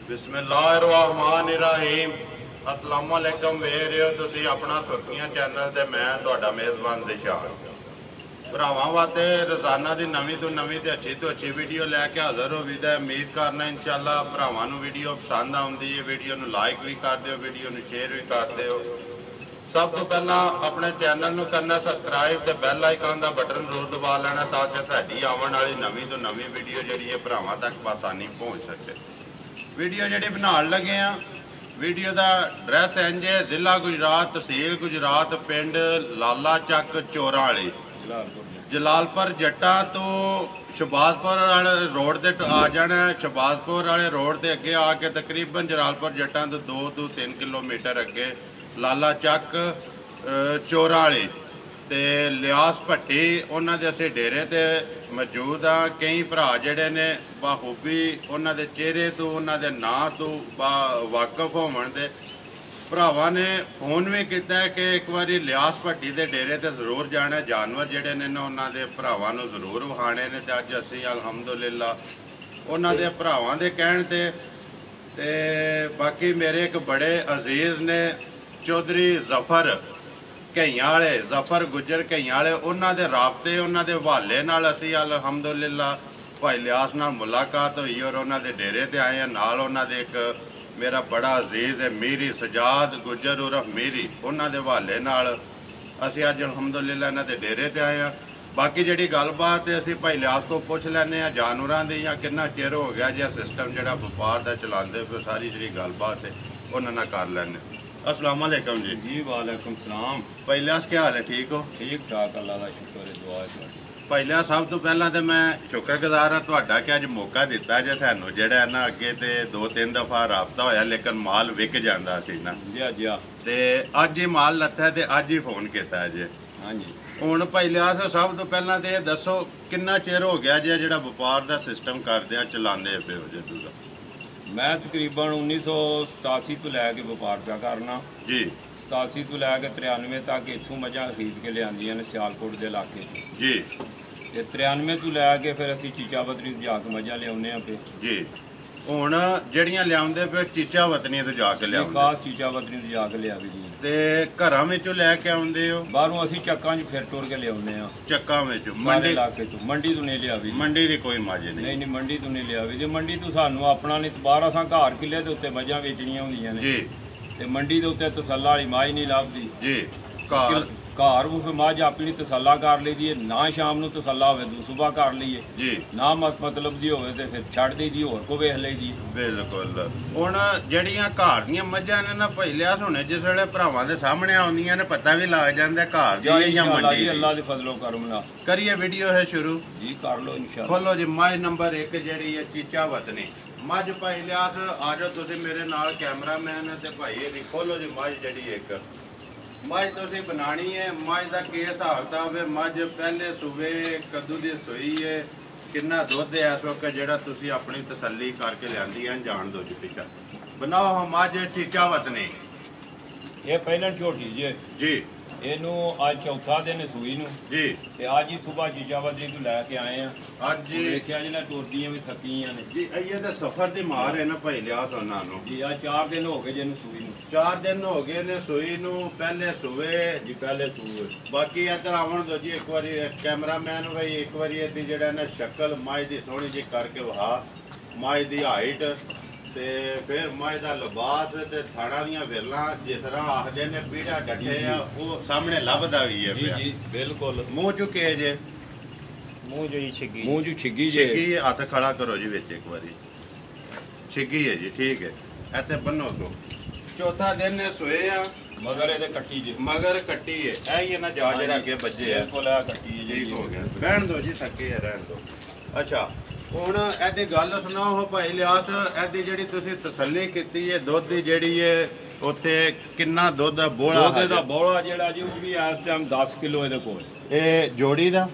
बिस्मिल्लाहिर्रहमानिर्रहीम। अस्सलाम वालेकुम। वेख रहे हो तुसी अपना सुर्खियां चैनल ते मैं तुहाडा मेज़बान दिशान। भरावां वास्ते रोज़ाना की नवीं तो नवीं ते अच्छी वीडियो लैके हाज़र हो विदा। उम्मीद करना इंशाअल्लाह भरावां नूं वीडियो पसंद आउंदी है। वीडियो नूं लाइक भी कर दिओ, वीडियो नूं शेयर भी कर दिओ। सब तो पहला अपने चैनल नूं करना सबसक्राइब ते बैल आइकन का बटन जरूर दबा लेना ताकि साडी आवन वाली नवीं तो नवीं वीडियो जिहड़ी है भरावां तक आसानी पहुँच सके। वीडियो जी बनाने लगे हैं, वीडियो का एड्रैस इंज है, जिला गुजरात, तहसील गुजरात, पिंड लाला चक चोराली, जलालपुर जट्टा तो शहबाजपुर वाले रोड से आ जाना है। शहबाजपुर वाले रोड के अगे आके तकरीबन जलालपुर जट्टा तो 2 to 3 किलोमीटर अगे लाला चक चोराली ते लियास भट्टी उन्होंने असी डेरे ते मौजूद हाँ। कई भरा जड़े ने बाखूबी उन्होंने चेहरे तो उन्होंने नाँ तो वाकफ होवन दे भरावां ने फोन भी किया है कि एक बार लियास भट्टी के डेरे ते जरूर जाना। जानवर जड़े ने उन्होंने भरावां नूं जरूर विखाने ने। अज असी अलहमदुलिल्ला उन्होंने भरावां दे कहण ते बाकी मेरे एक बड़े अजीज़ ने चौधरी जफर कईयां वाले, जफर गुजर कईयां वाले, उन्होंने राबते उन्होंने हवाले नाल असी अलहमदुलिल्ला भाई लियास नाल मुलाकात हुई और उन्होंने डेरे ते आए हैं। नाल उन्होंने एक मेरा बड़ा अजीज़ है मीरी सजाद गुजर उर्फ मीरी, उन्होंने हवाले नाल असी अज अलहमदुलिल्ला इन्हां दे डेरे ते आए हैं। बाकी जिहड़ी गलबात है असी भाई लियास तो पुछ लैने आ जानवरां दी या कितना चिर हो गया जिहा सिस्टम जिहड़ा व्यापार दा चलांदे पे सारी जिहड़ी गलबात है उन्हां नाल कर लैने। अस्सलाम वालेकुम जी। जी वालेकुम सलाम। भाई लियास क्या हाल है? ठीक हो? ठीक ठाक, अल्लाह का शुक्र है, दुआ है। भाई लियास सब तो पहला तो मैं शुक्रगुजार हाँ तुहाडा कि अज मौका दिता जे सानू जिहड़ा है ना अगे तो 2-3 दफा राबता होया लेकिन माल विक जाता सी ना जी ते अज ही माल लत्था ते अज ही फोन किया जे। हाँ जी। हुण भाई लियास सब तो पहला तो ये दसो कितना चिर हो गया जे जिहड़ा व्यापार का सिस्टम करदे चलांदे पे हो जदों दा? मैं तकरीबन 1987 तो लैके व्यापार का करना जी। 87 तो लैके 93 तक इत्थों मझां खरीद के लियांदियां ने सियालकोट के इलाके जी। ते 93 तो लैके फिर असी चीचा बतरी जाके मझां लियाउने पे जी। हुण जिहड़ियां लियाउंदे पे चीचा वतनी तो जाके लियाउंदे? खास चीचा बतरी तो जाके लिया भी जी। ते घरां विचों लैके आउंदे हो? बाहरों असी चक्कां च फिर टुर के लियाउने आ। चक्कां विचों? मंडी इलाके तो मंडी तो नहीं लिया भी। मंडी दी कोई मज नहीं? नहीं मंडी तो नहीं लिया भी। मंडी तो सानू अपना नहीं, बाहर असां घर किले दे उत्ते मझां वेचणियां हुंदियां ने जी ते मंडी दे उत्ते तसल्ला वाली माई नहीं लभदी जी। घर वो मझ अपनी तसल्ला कर ली दी, ना शाम नूं तसल्ला होवे तो सुबह कर लीए जी, ना मतलब दी होवे ते फिर छड़ दी दी होर को वेख लईदी। बिल्कुल। हुण जड़ियां घर दीयां मझां ने ना भाई लियास हुणे जिस वेले भरावां दे सामने आउंदियां ने पता भी लग जांदा घर दी या मंडी दी। अल्लाह दे फजलो करम नाल करिए वीडियो है शुरू जी, कर लो इंशाअल्लाह। खोलो जी मझ नंबर 1 जिहड़ी है चीचा वतनी मझ। भाई लियास आ जाओ तुसीं मेरे नाल, कैमरामैन ते भाई ये खोलो जी मझ जिहड़ी एक मझ तुसीं बनानी है। मझ का की हिसाब किताब है? मझ पहले सूबे कद्दू की सूई है, कितना दुध है इस वक्त जिहड़ा तुसीं अपनी तसल्ली करके लियांदी है? जान दो जी पिछा बनाओ हम मझ चीचा वतनी। ये पहले झोटी जी। ਇਹਨੂੰ ਅੱਜ ਚੌਥਾ ਦਿਨ ਹੈ ਸੂਈ ਨੂੰ जी। ਤੇ ਅੱਜ ਹੀ ਸਵੇਰ ਚੀਚਾਵਦੀ ਤੋਂ ਲੈ ਕੇ ਆਏ ਆ। ਅੱਜ ਦੇਖਿਆ ਜਿਹਨਾਂ ਟੁਰਦੀਆਂ ਵੀ ਥੱਕੀਆਂ ਨੇ जी। ये तो सफर की मार है ना भाई लियास उन्हां नूं ਜੀ। ਆ 4 ਦਿਨ ਹੋ ਗਏ ਜਿਹਨੂੰ ਸੂਈ ਨੂੰ। 4 दिन हो गए ने सूई नूं, पहले सूए ਜੀ ਪਹਿਲੇ ਸੂਏ। बाकी इधर आवन दो जी एक बार कैमरामैन भाई एक बार इहदी जिहड़ा ना शक्ल मझ दी सोहनी जी करके वहा मझ दी हाइट ते फिर मझ दा लिबास ते थाणा दीयां विरलां जिस तरह आखदे ने पीढ़ा डटे आ वो सामने लभदा भी है जी पिया। जी बिल्कुल। मूँह चुके जे ਮੂੰਹ ਜੋ ਛਿੱਗੀ, ਮੂੰਹ ਜੋ ਛਿੱਗੀ ਜੇ। छिग्गी हथ खड़ा करो जी विच एक बारी छिग्गी है जी, ठीक है। इत्थे बन्नो तो चौथा दिन ने सोए आ ਮਗਰ ਇਹਦੇ ਕੱਟੀ ਜੇ। मगर कट्टी है ऐ ही ना जा जिहड़ा अगे बजे है। ਬਿਲਕੁਲ ਆ ਕੱਟੀ ਜੇ। ठीक हो गया, रहन दो जी, थके है रहन दो। अच्छा ਹੁਣ ਇਹਦੀ ਗੱਲ ਸੁਣਾਓ ਭਾਈ ਲਿਆਸ, ਇਹਦੀ ਜਿਹੜੀ ਤੁਸੀਂ ਤਸੱਲੀ ਕੀਤੀ ਹੈ ਦੁੱਧ ਦੀ ਜਿਹੜੀ ਹੈ ਉੱਥੇ ਕਿੰਨਾ ਦੁੱਧ ਦਾ ਬੋਲਾ? ਦੁੱਧ ਦਾ ਬੋਲਾ ਜਿਹੜਾ ਜੀ ਉਹ ਵੀ ਇਸ ਟਾਈਮ 10 ਕਿਲੋ ਇਹਦੇ ਕੋਲ। ਇਹ ਜੋੜੀ ਦਾ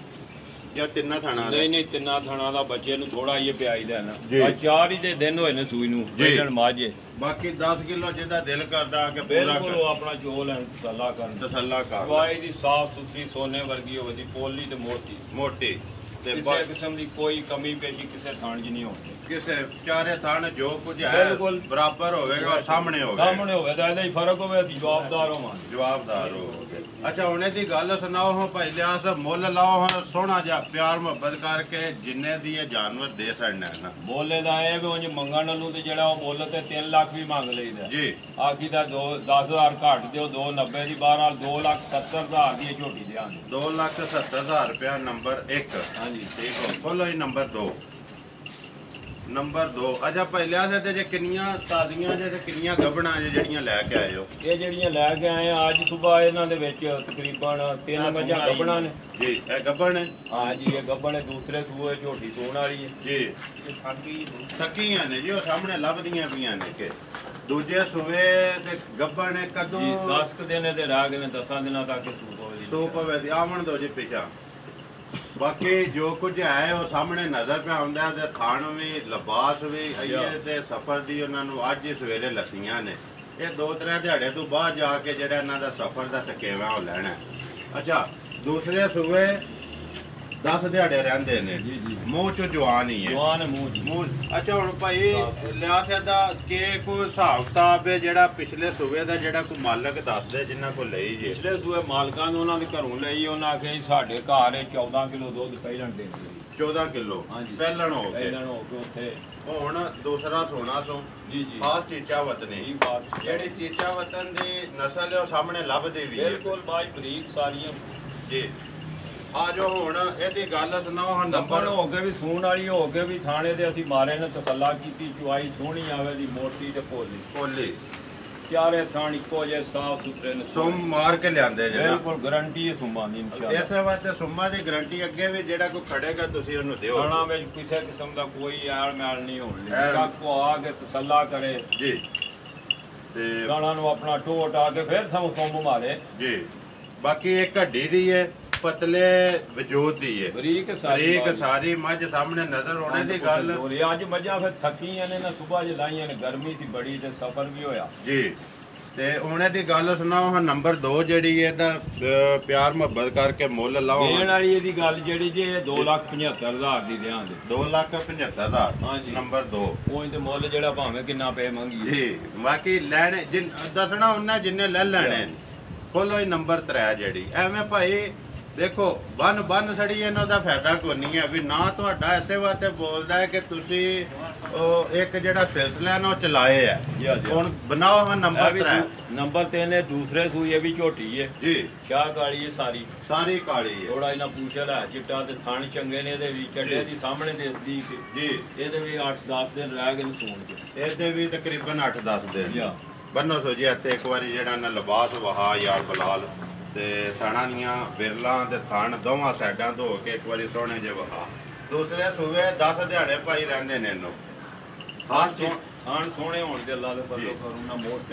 ਜਾਂ ਤਿੰਨਾਂ ਥਾਣਾ ਦਾ? ਨਹੀਂ ਤਿੰਨਾਂ ਥਾਣਾ ਦਾ। ਬੱਚੇ ਨੂੰ ਥੋੜਾ ਇਹ ਪਿਆਈ ਦਾ ਨਾ। ਜੀ। ਆ 4 ਹੀ ਦੇ ਦਿਨ ਹੋਏ ਨੇ ਸੂਈ ਨੂੰ ਵੇਚਣ ਮਾਝੇ। ਬਾਕੀ 10 ਕਿਲੋ ਜਿਹਦਾ ਦਿਲ ਕਰਦਾ ਕਿ ਪੂਰਾ ਬਿਲਕੁਲ ਉਹ ਆਪਣਾ ਚੋਲ ਹੈ ਤਸੱਲਾ ਕਰਨ। ਤਸੱਲਾ ਕਰ ਵਾਈ ਦੀ ਸਾਫ ਸੁਥਰੀ ਸੋਨੇ ਵਰਗੀ ਹੋਵੇ ਦੀ ਪੋਲੀ ਤੇ ਮੋਟੀ ਮੋਟੀ ਤੇ ਕਿਸੇ ਕਿਸਮ ਦੀ ਕੋਈ ਕਮੀ ਪੇਸ਼ੀ ਕਿਸੇ ਥਾਣ 'ਚ ਨਹੀਂ ਹੋਣੀ। ਕਿਸੇ ਚਾਰੇ ਥਾਣ ਜੋ ਕੁਝ ਹੈ ਬਿਲਕੁਲ ਬਰਾਬਰ ਹੋਵੇਗਾ ਔਰ ਸਾਹਮਣੇ ਹੋਵੇਗਾ। ਸਾਹਮਣੇ ਹੋਵੇ ਤਾਂ ਇਹਦਾ ਹੀ ਫਰਕ ਹੋਵੇ, ਅਸੀਂ ਜਵਾਬਦਾਰ ਹੋਵਾਂਗੇ। ਜਵਾਬਦਾਰ ਹੋਵੇ। ਅੱਛਾ ਹੁਣ ਇਹਦੀ ਗੱਲ ਸੁਣਾਓ ਹਾਂ ਭਾਈ ਲਿਆਸ, ਮੁੱਲ ਲਾਓ ਹਾਂ ਸੋਹਣਾ ਜਿਹਾ ਪਿਆਰ ਮੁਹੱਬਤ ਕਰਕੇ ਜਿੰਨੇ ਦੀ ਇਹ ਜਾਨਵਰ ਦੇ ਸਕਣਾ ਹੈ ਨਾ। ਬੋਲੇ ਦਾ ਇਹ ਵੀ ਉਂਝ ਮੰਗਣ ਨੂੰ ਤੇ ਜਿਹੜਾ ਉਹ ਮੁੱਲ ਤੇ 3 ਲੱਖ ਵੀ ਮੰਗ ਲਈਦਾ ਜੀ। ਆਖੀ ਦਾ 10,000 ਘੱਟ ਦਿਓ, 290 ਦੀ 12 ਨਾਲ 2,70,000 ਦੀ ਇਹ ਝੋਟੀ ਦਿਆਂਗੇ। 2,70,000 ਰੁਪਇਆ ਨੰਬਰ 1। ਹਾਂਜੀ ਠੀਕ ਹੋ। ਬੋਲੋ ਜੀ ਨੰਬਰ 2। ਨੰਬਰ 2 ਅੱਛਾ ਪਹਿਲਿਆ ਤੇ ਜੇ ਕਿੰਨੀਆਂ ਤਾਜ਼ੀਆਂ ਜੇ ਤੇ ਕਿੰਨੀਆਂ ਗੱਭਣਾਂ ਜੇ ਜਿਹੜੀਆਂ ਲੈ ਕੇ ਆਏ ਹੋ? ਇਹ ਜਿਹੜੀਆਂ ਲੈ ਕੇ ਆਏ ਆ ਅੱਜ ਸਵੇਰ ਇਹਨਾਂ ਦੇ ਵਿੱਚ ਤਕਰੀਬਨ 3 ਮੱਝਾਂ ਗੱਭਣਾਂ ਨੇ ਜੀ। ਇਹ ਗੱਭਣ ਹੈ? ਹਾਂ ਜੀ, ਇਹ ਗੱਭਣ ਹੈ। ਦੂਸਰੇ ਸੂਏ ਝੋਟੀ ਸੂਣ ਵਾਲੀ ਹੈ ਜੀ। ਥੱਕੀਆਂ ਨੇ ਜੀ, ਉਹ ਸਾਹਮਣੇ ਲੱਭਦੀਆਂ ਪਈਆਂ ਨੇ ਕਿ ਦੂਜੇ ਸੂਏ ਤੇ ਗੱਭਣ ਹੈ ਕਦੋਂ? ਜੀ 10 ਕੁ ਦਿਨ ਇਹਦੇ ਰਹਿ ਗਏ ਨੇ, 10 ਦਿਨਾਂ ਤੱਕ ਸੂਪ ਹੋਵੇ। ਸੂਪ ਹੋਵੇ ਦੀ ਆਵਣ ਦੋ ਜੀ ਪਿਛਾ। ਬਾਕੀ ਜੋ ਕੁਝ ਹੈ ਉਹ ਸਾਹਮਣੇ ਨਜ਼ਰ ਪਿਆ ਆਉਂਦਾ ਤੇ ਖਾਣ ਵੀ ਲਿਬਾਸ ਵੀ ਇਹ ਤੇ ਸਫ਼ਰ ਦੀ ਉਹਨਾਂ ਨੂੰ ਅੱਜ ਹੀ ਸਵੇਰੇ ਲੱਸੀਆਂ ਨੇ। ਇਹ 2-3 ਦਿਹਾੜੇ ਤੋਂ ਬਾਅਦ ਜਾ ਕੇ ਜਿਹੜਾ ਇਹਨਾਂ ਦਾ ਸਫ਼ਰ ਦਾ ਥਕੇਵਾ ਉਹ ਲੈਣਾ। ਅੱਛਾ ਦੂਸਰੇ ਸੂਏ 10 ਦਿਹਾੜੇ ਰਹਿੰਦੇ ਨੇ। ਜੀ ਜੀ। ਮੂੰਹ ਚ ਜਵਾਨ ਹੀ ਹੈ। ਜਵਾਨ ਮੂੰਹ ਮੂੰਹ। ਅੱਛਾ ਹੁਣ ਭਾਈ ਲਿਆ ਸਕਦਾ ਕਿ ਕੋਈ ਹਿਸਾਬ ਕਿਤਾਬ ਹੈ ਜਿਹੜਾ ਪਿਛਲੇ ਸੂਬੇ ਦਾ ਜਿਹੜਾ ਕੋਈ ਮਾਲਕ ਦੱਸਦੇ ਜਿੰਨਾ ਕੋ ਲਈ ਜੇ? ਪਿਛਲੇ ਸੂਏ ਮਾਲਕਾਂ ਨੂੰ ਉਹਨਾਂ ਦੇ ਘਰੋਂ ਲਈ, ਉਹਨਾਂ ਆਖਿਆ ਜੀ ਸਾਡੇ ਘਰ ਇਹ 14 ਕਿਲੋ ਦੁੱਧ ਪਹਿਲਾਂ ਦਿੰਦੇ। 14 ਕਿਲੋ ਹਾਂਜੀ। ਪਹਿਲਣ ਹੋ ਗਏ। ਪਹਿਲਾਂ ਹੋ ਕੇ ਉੱਥੇ ਹੁਣ ਦੂਸਰਾ ਸੋਨਾ ਤੋਂ ਜੀ ਜੀ ਖਾਸ ਚੀਚਾ ਵਤਨੀ ਇਹ ਬਾਤ ਜਿਹੜੀ ਚੀਚਾ ਵਤਨ ਦੀ ਨਸਲ ਹੈ ਉਹ ਸਾਹਮਣੇ ਲੱਭਦੀ ਵੀ ਹੈ। ਬਿਲਕੁਲ ਬਾਈ ਬਰੀਕ ਸਾਰੀਆਂ ਜੀ। ਆ ਜੋ ਹੁਣ ਇਹਦੀ ਗੱਲ ਸੁਣਾਓ ਹਾਂ। ਨੰਬਰ ਨੰਬਰ ਹੋ ਕੇ ਵੀ ਸੂਣ ਵਾਲੀ ਹੋ ਕੇ ਵੀ ਥਾਣੇ ਤੇ ਅਸੀਂ ਮਾਰੇ ਨੇ ਤਸੱਲਾ ਕੀਤੀ, ਚੁਆਈ ਸੋਹਣੀ ਆਵੇ ਦੀ, ਮੋਟੀ ਤੇ ਭੋਲੀ। ਕੋਲੀ ਚਾਰੇ ਥਾਣ ਇੱਕੋ ਜਿਹੇ ਸਾਫ ਸੁਥਰੇ ਨੇ। ਸੁੰਮ ਮਾਰ ਕੇ ਲਿਆਂਦੇ ਜੇ ਨਾ। ਬਿਲਕੁਲ ਗਾਰੰਟੀ ਹੈ ਸੁੰਮਾਂ ਦੀ ਇਨਸ਼ਾਅੱਲਾ। ਇਸੇ ਵਾਸਤੇ ਸੁੰਮਾਂ ਦੀ ਗਾਰੰਟੀ ਅੱਗੇ ਵੀ ਜਿਹੜਾ ਕੋਈ ਖੜੇਗਾ ਤੁਸੀਂ ਉਹਨੂੰ ਦਿਓ। ਥਾਣਾ ਵਿੱਚ ਕਿਸੇ ਕਿਸਮ ਦਾ ਕੋਈ ਐਲ ਮੈਲ ਨਹੀਂ ਹੋਣੀ। ਐਲ- ਸ਼ੱਕ ਕੋ ਆ ਕੇ ਤਸੱਲਾ ਕਰੇ, ਜੀ। ਤੇ ਗਾਣਾ ਨੂੰ ਆਪਣਾ ਢੋਟ ਆ ਕੇ ਫਿਰ ਸਾਨੂੰ ਸੁੰਮ ਮਾਰੇ। ਜੀ। ਬਾਕੀ ਇਹ ਘੱਡੀ ਦੀ ਹੈ, ਪਤਲੇ ਵਜੂਦ ਦੀ ਹੈ, ਬਰੀਕ ਬਰੀਕ ਸਾਰੀ ਮੱਝ ਸਾਹਮਣੇ ਨਜ਼ਰ ਆਉਣੇ ਦੀ ਗੱਲ। ਅੱਜ ਮੱਝਾਂ ਫਿਰ ਥੱਕੀਆਂ ਨੇ ਨਾ, ਸਵੇਰ ਜੇ ਲਾਈਆਂ ਨੇ, ਗਰਮੀ ਸੀ ਬੜੀ ਤੇ ਸਫ਼ਰ ਵੀ ਹੋਇਆ। ਜੀ। ਤੇ ਹੁਣ ਇਹਦੀ ਗੱਲ ਸੁਣਾਓ ਹਾਂ। ਨੰਬਰ 2 ਜਿਹੜੀ ਹੈ ਤਾਂ ਪਿਆਰ ਮੁਹੱਬਤ ਕਰਕੇ ਮੁੱਲ ਲਾਓ। ਦੇਣ ਵਾਲੀ ਇਹਦੀ ਗੱਲ ਜਿਹੜੀ ਜੇ 2,75,000 ਦੀ ਦਿਆਂਗੇ। 2,75,000 ਹਾਂਜੀ। ਨੰਬਰ 2 ਉਹ ਤੇ ਮੁੱਲ ਜਿਹੜਾ ਭਾਵੇਂ ਕਿੰਨਾ ਪਏ ਮੰਗੀ। ਜੀ। ਬਾਕੀ ਲੈਣੇ ਦੱਸਣਾ ਉਹਨਾਂ ਜਿੰਨੇ ਲੈ ਲੈਣੇ। ਖੋਲੋ ਹੀ ਨੰਬਰ 3 ਜਿਹੜੀ ਐਵੇਂ ਭਾਈ ਦੇਖੋ ਬੰਨ ਸੜੀ ਇਹਨਾਂ ਦਾ ਫਾਇਦਾ ਕੋਈ ਨਹੀਂ ਹੈ ਵੀ ਨਾ। ਤੁਹਾਡਾ ਐਸੇ ਵਾਸਤੇ ਬੋਲਦਾ ਹੈ ਕਿ ਤੁਸੀਂ ਉਹ ਇੱਕ ਜਿਹੜਾ ਸਿਲਸਿਲਾ ਨਾ ਉਹ ਚਲਾਏ ਆ। ਹੁਣ ਬਣਾਓ ਹਾਂ ਨੰਬਰ 3। ਨੰਬਰ 3 ਹੈ ਦੂਸਰੇ ਸੂਏ ਵੀ ਝੋਟੀ ਹੈ ਜੀ। ਸ਼ਾਹ ਕਾਲੀ ਹੈ ਸਾਰੀ ਕਾਲੀ ਹੈ। ਥੋੜਾ ਇਹਨਾਂ ਪੂਛਲ ਹੈ ਚਿੱਟਾ ਤੇ ਥਣ ਚੰਗੇ ਨੇ ਇਹਦੇ ਵੀ, ਚੱਡੇ ਦੀ ਸਾਹਮਣੇ ਦਿਸਦੀ ਜੀ। ਇਹਦੇ ਵੀ 8-10 ਦਿਨ ਰਹਿ ਗਏ ਨੇ ਸੂਣ ਚ। ਇਹਦੇ ਵੀ ਤਕਰੀਬਨ 8-10 ਦਿਨ। ਜੀ। ਬੰਨੋ ਸੋ ਜੀ ਇੱਥੇ ਇੱਕ ਵਾਰੀ ਜਿਹੜਾ ਨਾ ਲਿਬਾਸ ਵਹਾ ਯਾਰ ਬਲਾਲ ਤੇ ਥਾਣਾ ਦੀਆਂ ਵਿਰਲਾਂ ਤੇ ਥਣ ਦੋਵਾਂ ਸਾਈਡਾਂ ਤੋਂ ਹੋ ਕੇ ਇੱਕ ਵਾਰੀ ਸੋਹਣੇ ਜਿਹੇ ਵਹਾ। ਦੂਸਰੇ ਸੂਏ 10 ਦਿਹਾੜੇ ਭਾਈ ਰਹਿੰਦੇ ਨੇ ਇਹਨੂੰ। ਖਾਸ ਥਣ ਸੋਹਣੇ ਹੋਣ ਤੇ ਅੱਲਾ ਦੇ ਫਜ਼ਲ ਕਰਮ ਨਾਲ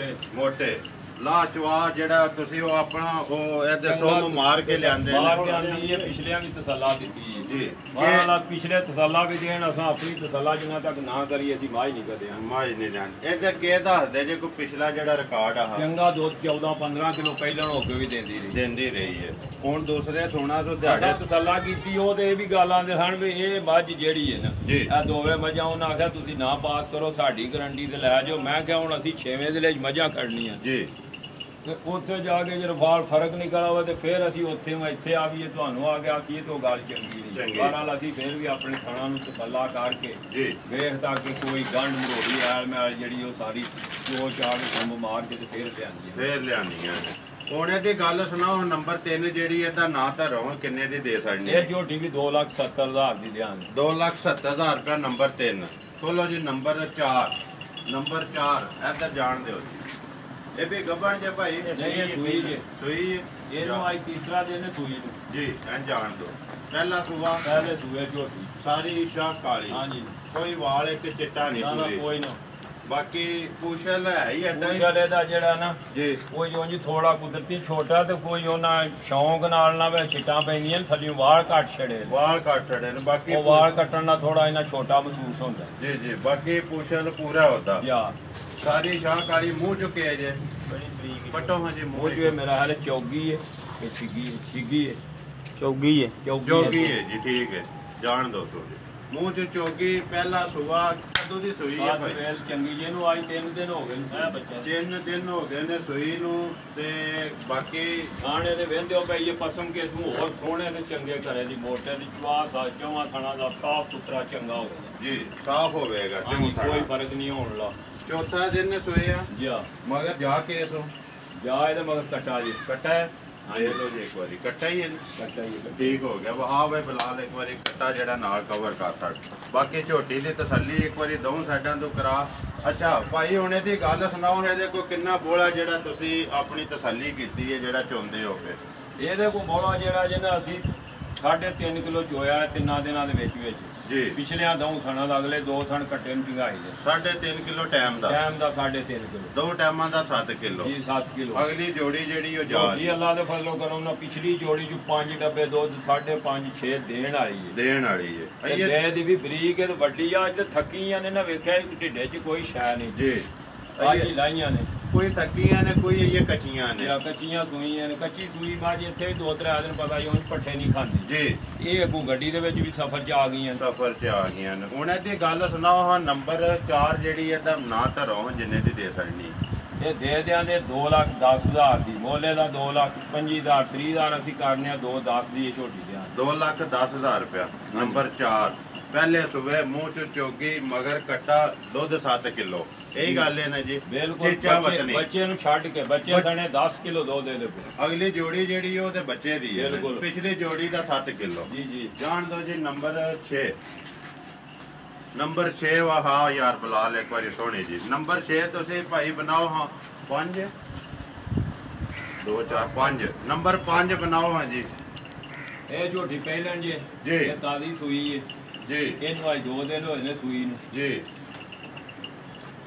ਮੋਟੇ ਲਾਚਵਾ ਜਿਹੜਾ ਤੁਸੀਂ ਉਹ ਆਪਣਾ ਉਹ ਇਹਦੇ ਸੋਹ ਮਾਰ ਕੇ ਲਿਆਂਦੇ ਮਾਰ ਕੇ ਆਂਦੀ ਹੈ। ਪਿਛਲਿਆਂ ਵੀ ਤਸੱਲਾ ਦਿੱਤੀ ਹੈ ਜੀ। ਮਾਲਾ ਪਿਛਲੇ ਤਸੱਲਾ ਵੀ ਦੇਣ, ਅਸਾਂ ਆਪਣੀ ਤਸੱਲਾ ਜਿੰਨਾ ਤੱਕ ਨਾ ਕਰੀਏ ਅਸੀਂ ਮਾਝ ਨਹੀਂ ਕਦੇ ਮਾਝ ਨਹੀਂ ਜਾਣਦੇ। ਇਹਦੇ ਕੀ ਦੱਸਦੇ ਜੇ ਕੋਈ ਪਿਛਲਾ ਜਿਹੜਾ ਰਿਕਾਰਡ ਆ ਚੰਗਾ ਦੁੱਧ 14-15 ਕਿਲੋ ਪਹਿਲਾਂ ਹੋ ਕੇ ਵੀ ਦਿੰਦੀ ਰਹੀ ਹੈ। ਹੁਣ ਦੂਸਰੇ ਸੋਨਾ ਤੋਂ ਦਿਹਾੜੇ ਤਸੱਲਾ ਕੀਤੀ। ਉਹ ਤੇ ਇਹ ਵੀ ਗੱਲ ਆਂਦੇ ਸਨ ਵੀ ਇਹ ਮੱਝ ਜਿਹੜੀ ਹੈ ਨਾ ਇਹ ਦੋਵੇਂ ਮੱਝਾਂ, ਉਹਨਾਂ ਆਖਿਆ ਤੁਸੀਂ ਨਾ ਪਾਸ ਕਰੋ, ਸਾਡੀ ਗਾਰੰਟੀ ਤੇ ਲੈ ਜਾਓ। ਮੈਂ ਕਿਹਾ ਹੁਣ ਅਸੀਂ 6ਵੇਂ ਦੇ ਲਈ ਮੱਝਾਂ ਖੜਨੀਆਂ ਜੀ। ਤੇ ਉੱਥੇ ਜਾ ਕੇ ਜੇ ਰਫਾਲ ਫਰਕ ਨਿਕਲ ਆਵੇ ਤੇ ਫਿਰ ਅਸੀਂ ਇੱਥੇ ਆਵੀਏ, ਤੁਹਾਨੂੰ ਆ ਗਿਆ ਕੀ ਤੋਂ ਗੱਲ ਚੰਗੀ ਨਹੀਂ। ਬਹਰਾਲ ਅਸੀਂ ਫਿਰ ਵੀ ਆਪਣੇ ਥਾਣਾ ਨੂੰ ਤਸੱਲਾ ਕਰਕੇ ਵੇਖਦਾ ਕਿ ਕੋਈ ਗੰਢ ਮਰੋੜੀ ਐਲ ਮੈਲ ਜਿਹੜੀ ਉਹ ਸਾਰੀ ਚੋ ਚਾਹ ਕੇ ਕੰਬ ਮਾਰ ਕੇ ਤੇ ਫਿਰ ਲਿਆਂਦੀਆਂ। ਹੁਣ ਇਹਦੀ ਗੱਲ ਸੁਣਾਓ। ਨੰਬਰ 3 ਜਿਹੜੀ ਹੈ ਤਾਂ ਨਾ ਤਾਂ ਰਹੋ ਕਿੰਨੇ ਦੀ ਦੇ ਸਕਣੀ? ਇਹ ਝੋਟੀ ਵੀ 2,70,000 ਦੀ ਦਿਆਂਗੇ। 2,70,000 ਰੁਪਇਆ ਨੰਬਰ 3। ਖੋਲੋ ਜੀ ਨੰਬਰ 4। ਨੰਬਰ 4 ਇੱਧਰ ਜਾਣ ਦਿਓ ਜੀ। ਇਹ ਵੀ ਗੱਭਣ ਜੇ ਭਾਈ? ਨਹੀਂ, ਇਹ ਸੂਈ ਜੇ। ਸੂਈ ਇਹਨੂੰ ਅੱਜ ਤੀਸਰਾ ਦਿਨ ਹੈ ਸੂਈ ਨੂੰ। ਜੀ। ਐਂ ਜਾਣ ਦਿਓ। ਪਹਿਲਾ ਸੂਆ ਪਹਿਲੇ ਸੂਏ ਝੋਟੀ ਸਾਰੀ ਸ਼ਾਹ ਕਾਲੀ। ਹਾਂਜੀ। ਕੋਈ ਵਾਲ ਇੱਕ ਚਿੱਟਾ ਨਹੀਂ ਪੂਰੀ। ਕੋਈ ਨਾ। ਬਾਕੀ ਪੂਛਲ ਹੈ ਹੀ ਐਡਾ ਹੀ। ਪੂਛਲ ਇਹਦਾ ਜਿਹੜਾ ਨਾ ਜੀ ਕੋਈ ਉਂਝ ਥੋੜਾ ਕੁਦਰਤੀ ਛੋਟਾ ਤੇ ਕੋਈ ਉਹਨਾਂ ਸ਼ੌਂਕ ਨਾਲ ਨਾ ਵੇ ਛਿੱਟਾਂ ਪੈਂਦੀਆਂ ਥੱਲੇ ਵਾਲ ਘੱਟ ਛੜੇ। ਵਾਲ ਘੱਟ ਛੜੇ ਨੇ। ਬਾਕੀ ਉਹ ਵਾਲ ਕੱਟਣ ਨਾਲ ਥੋੜਾ ਇਹਨਾਂ ਛੋਟਾ ਮਹਿਸੂਸ ਹੁੰਦਾ। ਜੀ ਜੀ। ਬਾਕੀ ਪੂਛਲ ਪੂਰਾ ਹੁੰਦਾ। ਯਾ ਸਾਰੀ ਸ਼ਾਹ ਕਾਲੀ ਮੂੰਹ ਚੁੱਕੇ ਜੇ। ਬੜੀ ਬਰੀਕ ਪਟੋ ਹਾਂ ਜੀ ਮੂੰਹ ਜੋ ਮੇਰਾ ਹਾਲ ਚੌਗੀ ਹੈ। ਇਹ ਛਿੱਗੀ ਹੈ। ਚੌਗੀ ਹੈ। ਜੋਗੀ ਹੈ ਜੀ। ਠੀਕ ਹੈ। ਜਾਣ ਦੋ ਸੂਈ ਮੂੰਹ ਚ ਚੋਗੀ ਪਹਿਲਾ ਸੂਆ ਕਦੋਂ ਦੀ ਸੂਈ ਹੈ ਭਾਈ ਵੇਲ ਚੰਗੀ ਜੀ ਨੂੰ ਅੱਜ 3 ਦਿਨ ਹੋ ਗਏ ਨੇ ਬੱਚਾ 3 ਦਿਨ ਹੋ ਗਏ ਨੇ ਸੂਈ ਨੂੰ ਤੇ ਬਾਕੀ ਖਾਣੇ ਦੇ ਵੇਂਦੇ ਹੋ ਪਈ ਇਹ ਪਸਮ ਕੇ ਤੂੰ ਹੋਰ ਸੋਹਣੇ ਤੇ ਚੰਗੇ ਘਰੇ ਦੀ ਮੋਟੇ ਦੀ ਚਵਾਸ ਆ ਜਮਾ ਥਣਾ ਦਾ ਸਾਫ ਸੁਥਰਾ ਚੰਗਾ ਹੋਵੇਗਾ ਜੀ ਸਾਫ ਹੋਵੇਗਾ ਕੋਈ ਫਰਕ ਨਹੀਂ ਹੋਣ ਲਾ ਚੌਥਾ ਦਿਨ ਸੂਏ ਆ ਜੀ ਮਗਰ ਜਾ ਕੇ ਸੋ ਜਾ ਇਹਦੇ ਮਗਰ ਕਟਾ ਜੀ ਕੱਟਾ ਹੈ ਦੇਖ ਲਓ ਜੀ ਇੱਕ ਵਾਰੀ ਕੱਟਾ ਹੀ ਹੈ ਕੱਟਾ ਹੀ ਠੀਕ ਹੋ ਗਿਆ ਵਾਹ ਵੇ ਬਲਾਲ ਇੱਕ ਵਾਰੀ ਕੱਟਾ ਜਿਹੜਾ ਨਾਲ ਕਵਰ ਕਰ ਛੱਡ ਬਾਕੀ ਝੋਟੀ ਦੀ ਤਸੱਲੀ ਇੱਕ ਵਾਰੀ ਦੋਵੇਂ ਸਾਈਡਾਂ ਤੋਂ ਕਰਾ ਅੱਛਾ ਭਾਈ ਹੁਣ ਇਹਦੀ ਗੱਲ ਸੁਣਾਓ ਇਹਦੇ ਕੋਲ ਕਿੰਨਾ ਬੋਲਾ ਜਿਹੜਾ ਤੁਸੀਂ ਆਪਣੀ ਤਸੱਲੀ ਕੀਤੀ ਹੈ ਜਿਹੜਾ ਚੁੰਦੇ ਹੋਗੇ ਇਹਦੇ ਕੋਲ ਬੋਲਾ ਜਿਹੜਾ ਜਿਹਨਾਂ ਅਸੀਂ 3.5 ਕਿਲੋ ਚੋਇਆ 3 ਦਿਨਾਂ ਦੇ ਵਿੱਚ ਜੀ ਪਿਛਲਿਆਂ ਦੋ ਥਣਾ ਦਾ ਅਗਲੇ 2 ਥਣ ਕੱਟੇ ਨੂੰ ਚੰਗਾਈ ਦੇ 3.5 ਕਿਲੋ ਟਾਈਮ ਦਾ 3.5 ਕਿਲੋ ਦੋ ਟਾਈਮਾਂ ਦਾ 7 ਕਿਲੋ ਜੀ 7 ਕਿਲੋ ਅਗਲੀ ਜੋੜੀ ਜਿਹੜੀ ਉਹ ਜਾ ਜੀ ਅੱਲਾ ਦੇ ਫਜ਼ਲੋਂ ਕਰਮ ਨਾਲ ਪਿਛਲੀ ਜੋੜੀ ਚ 5 ਡੱਬੇ ਦੁੱਧ 5.5 6 ਦੇਣ ਵਾਲੀ ਹੈ ਦੇਣ ਵਾਲੀ ਹੈ ਇਹ ਦੀ ਵੀ ਬਰੀਕ ਹੈ ਤੇ ਵੱਡੀ ਆ ਅੱਜ ਥੱਕੀਆਂ ਨੇ ਨਾ ਵੇਖਿਆ ਢਿੱਡੇ 'ਚ ਕੋਈ ਸ਼ੈ ਨਹੀਂ ਜੀ ਅੱਜ ਹੀ ਲਾਈਆਂ ਨੇ ਕੋਈ ਥੱਕੀਆਂ ਨੇ ਕੋਈ ਇਹ ਕੱਚੀਆਂ ਨੇ ਜਾਂ ਕੱਚੀਆਂ ਸੂਈਆਂ ਨੇ ਕੱਚੀ ਸੂਈ ਬਾਜ ਇੱਥੇ ਵੀ 2-3 ਦਿਨ ਪਤਾ ਹੀ ਹੁਣ ਪੱਠੇ ਨਹੀਂ ਖਾਂਦੀ ਜੀ ਇਹ ਅੱਗੋਂ ਗੱਡੀ ਦੇ ਵਿੱਚ ਵੀ ਸਫ਼ਰ 'ਚ ਆ ਗਈਆਂ ਸਫ਼ਰ 'ਚ ਆ ਗਈਆਂ ਨੇ ਹੁਣ ਇਹਦੀ ਗੱਲ ਸੁਣਾਓ ਹਾਂ ਨੰਬਰ 4 ਜਿਹੜੀ ਇਹਦਾ ਨਾਂ ਧਰੋ ਜਿੰਨੇ ਦੀ ਦੇ ਸਕਣੀ ਇਹ ਦੇ ਦਿਆਂਦੇ 2,10,000 ਦੀ ਮੋਲੇ ਦਾ 2,25,000 30,000 ਅਸੀਂ ਕਰਨੇ ਆ 2,10 ਦੀ ਇਹ ਝੋਟੀ ਦਿਆਂ 2,10,000 ਰੁਪਇਆ ਨੰਬਰ 4 ਪਹਿਲੇ ਸਵੇਰ ਮੂੰਹ ਚ ਚੋਗੀ ਮਗਰ ਕੱਟਾ ਦੁੱਧ 7 ਕਿਲੋ ਇਹੀ ਗੱਲ ਹੈ ਨਾ ਜੀ ਬਿਲਕੁਲ ਬੱਚੇ ਨੂੰ ਛੱਡ ਕੇ ਬੱਚੇ ਸਣੇ 10 ਕਿਲੋ ਦੋ ਦੇ ਦੇ ਅਗਲੀ ਜੋੜੀ ਜਿਹੜੀ ਉਹ ਤੇ ਬੱਚੇ ਦੀ ਹੈ ਪਿਛਲੀ ਜੋੜੀ ਦਾ 7 ਕਿਲੋ ਜੀ ਜੀ ਜਾਣ ਦੋ ਜੀ ਨੰਬਰ 6 ਨੰਬਰ 6 ਵਾ ਹਾਂ ਯਾਰ ਬਲਾਲ ਇੱਕ ਵਾਰੀ ਸੋਹਣੀ ਜੀ ਨੰਬਰ 6 ਤੁਸੀਂ ਭਾਈ ਬਣਾਓ ਹਾਂ 5 2 4 5 ਨੰਬਰ 5 ਬਣਾਓ ਹਾਂ ਜੀ ਇਹ ਝੋਟੀ ਪਹਿਲਾਂ ਜੀ ਇਹ ਤਾਜ਼ੀ ਸੂਈ ਹੈ ਜੀ ਇਹਨੂੰ ਅੱਜ 2 ਦਿਨ ਹੋਏ ਨੇ ਸੂਈ ਨੂੰ ਜੀ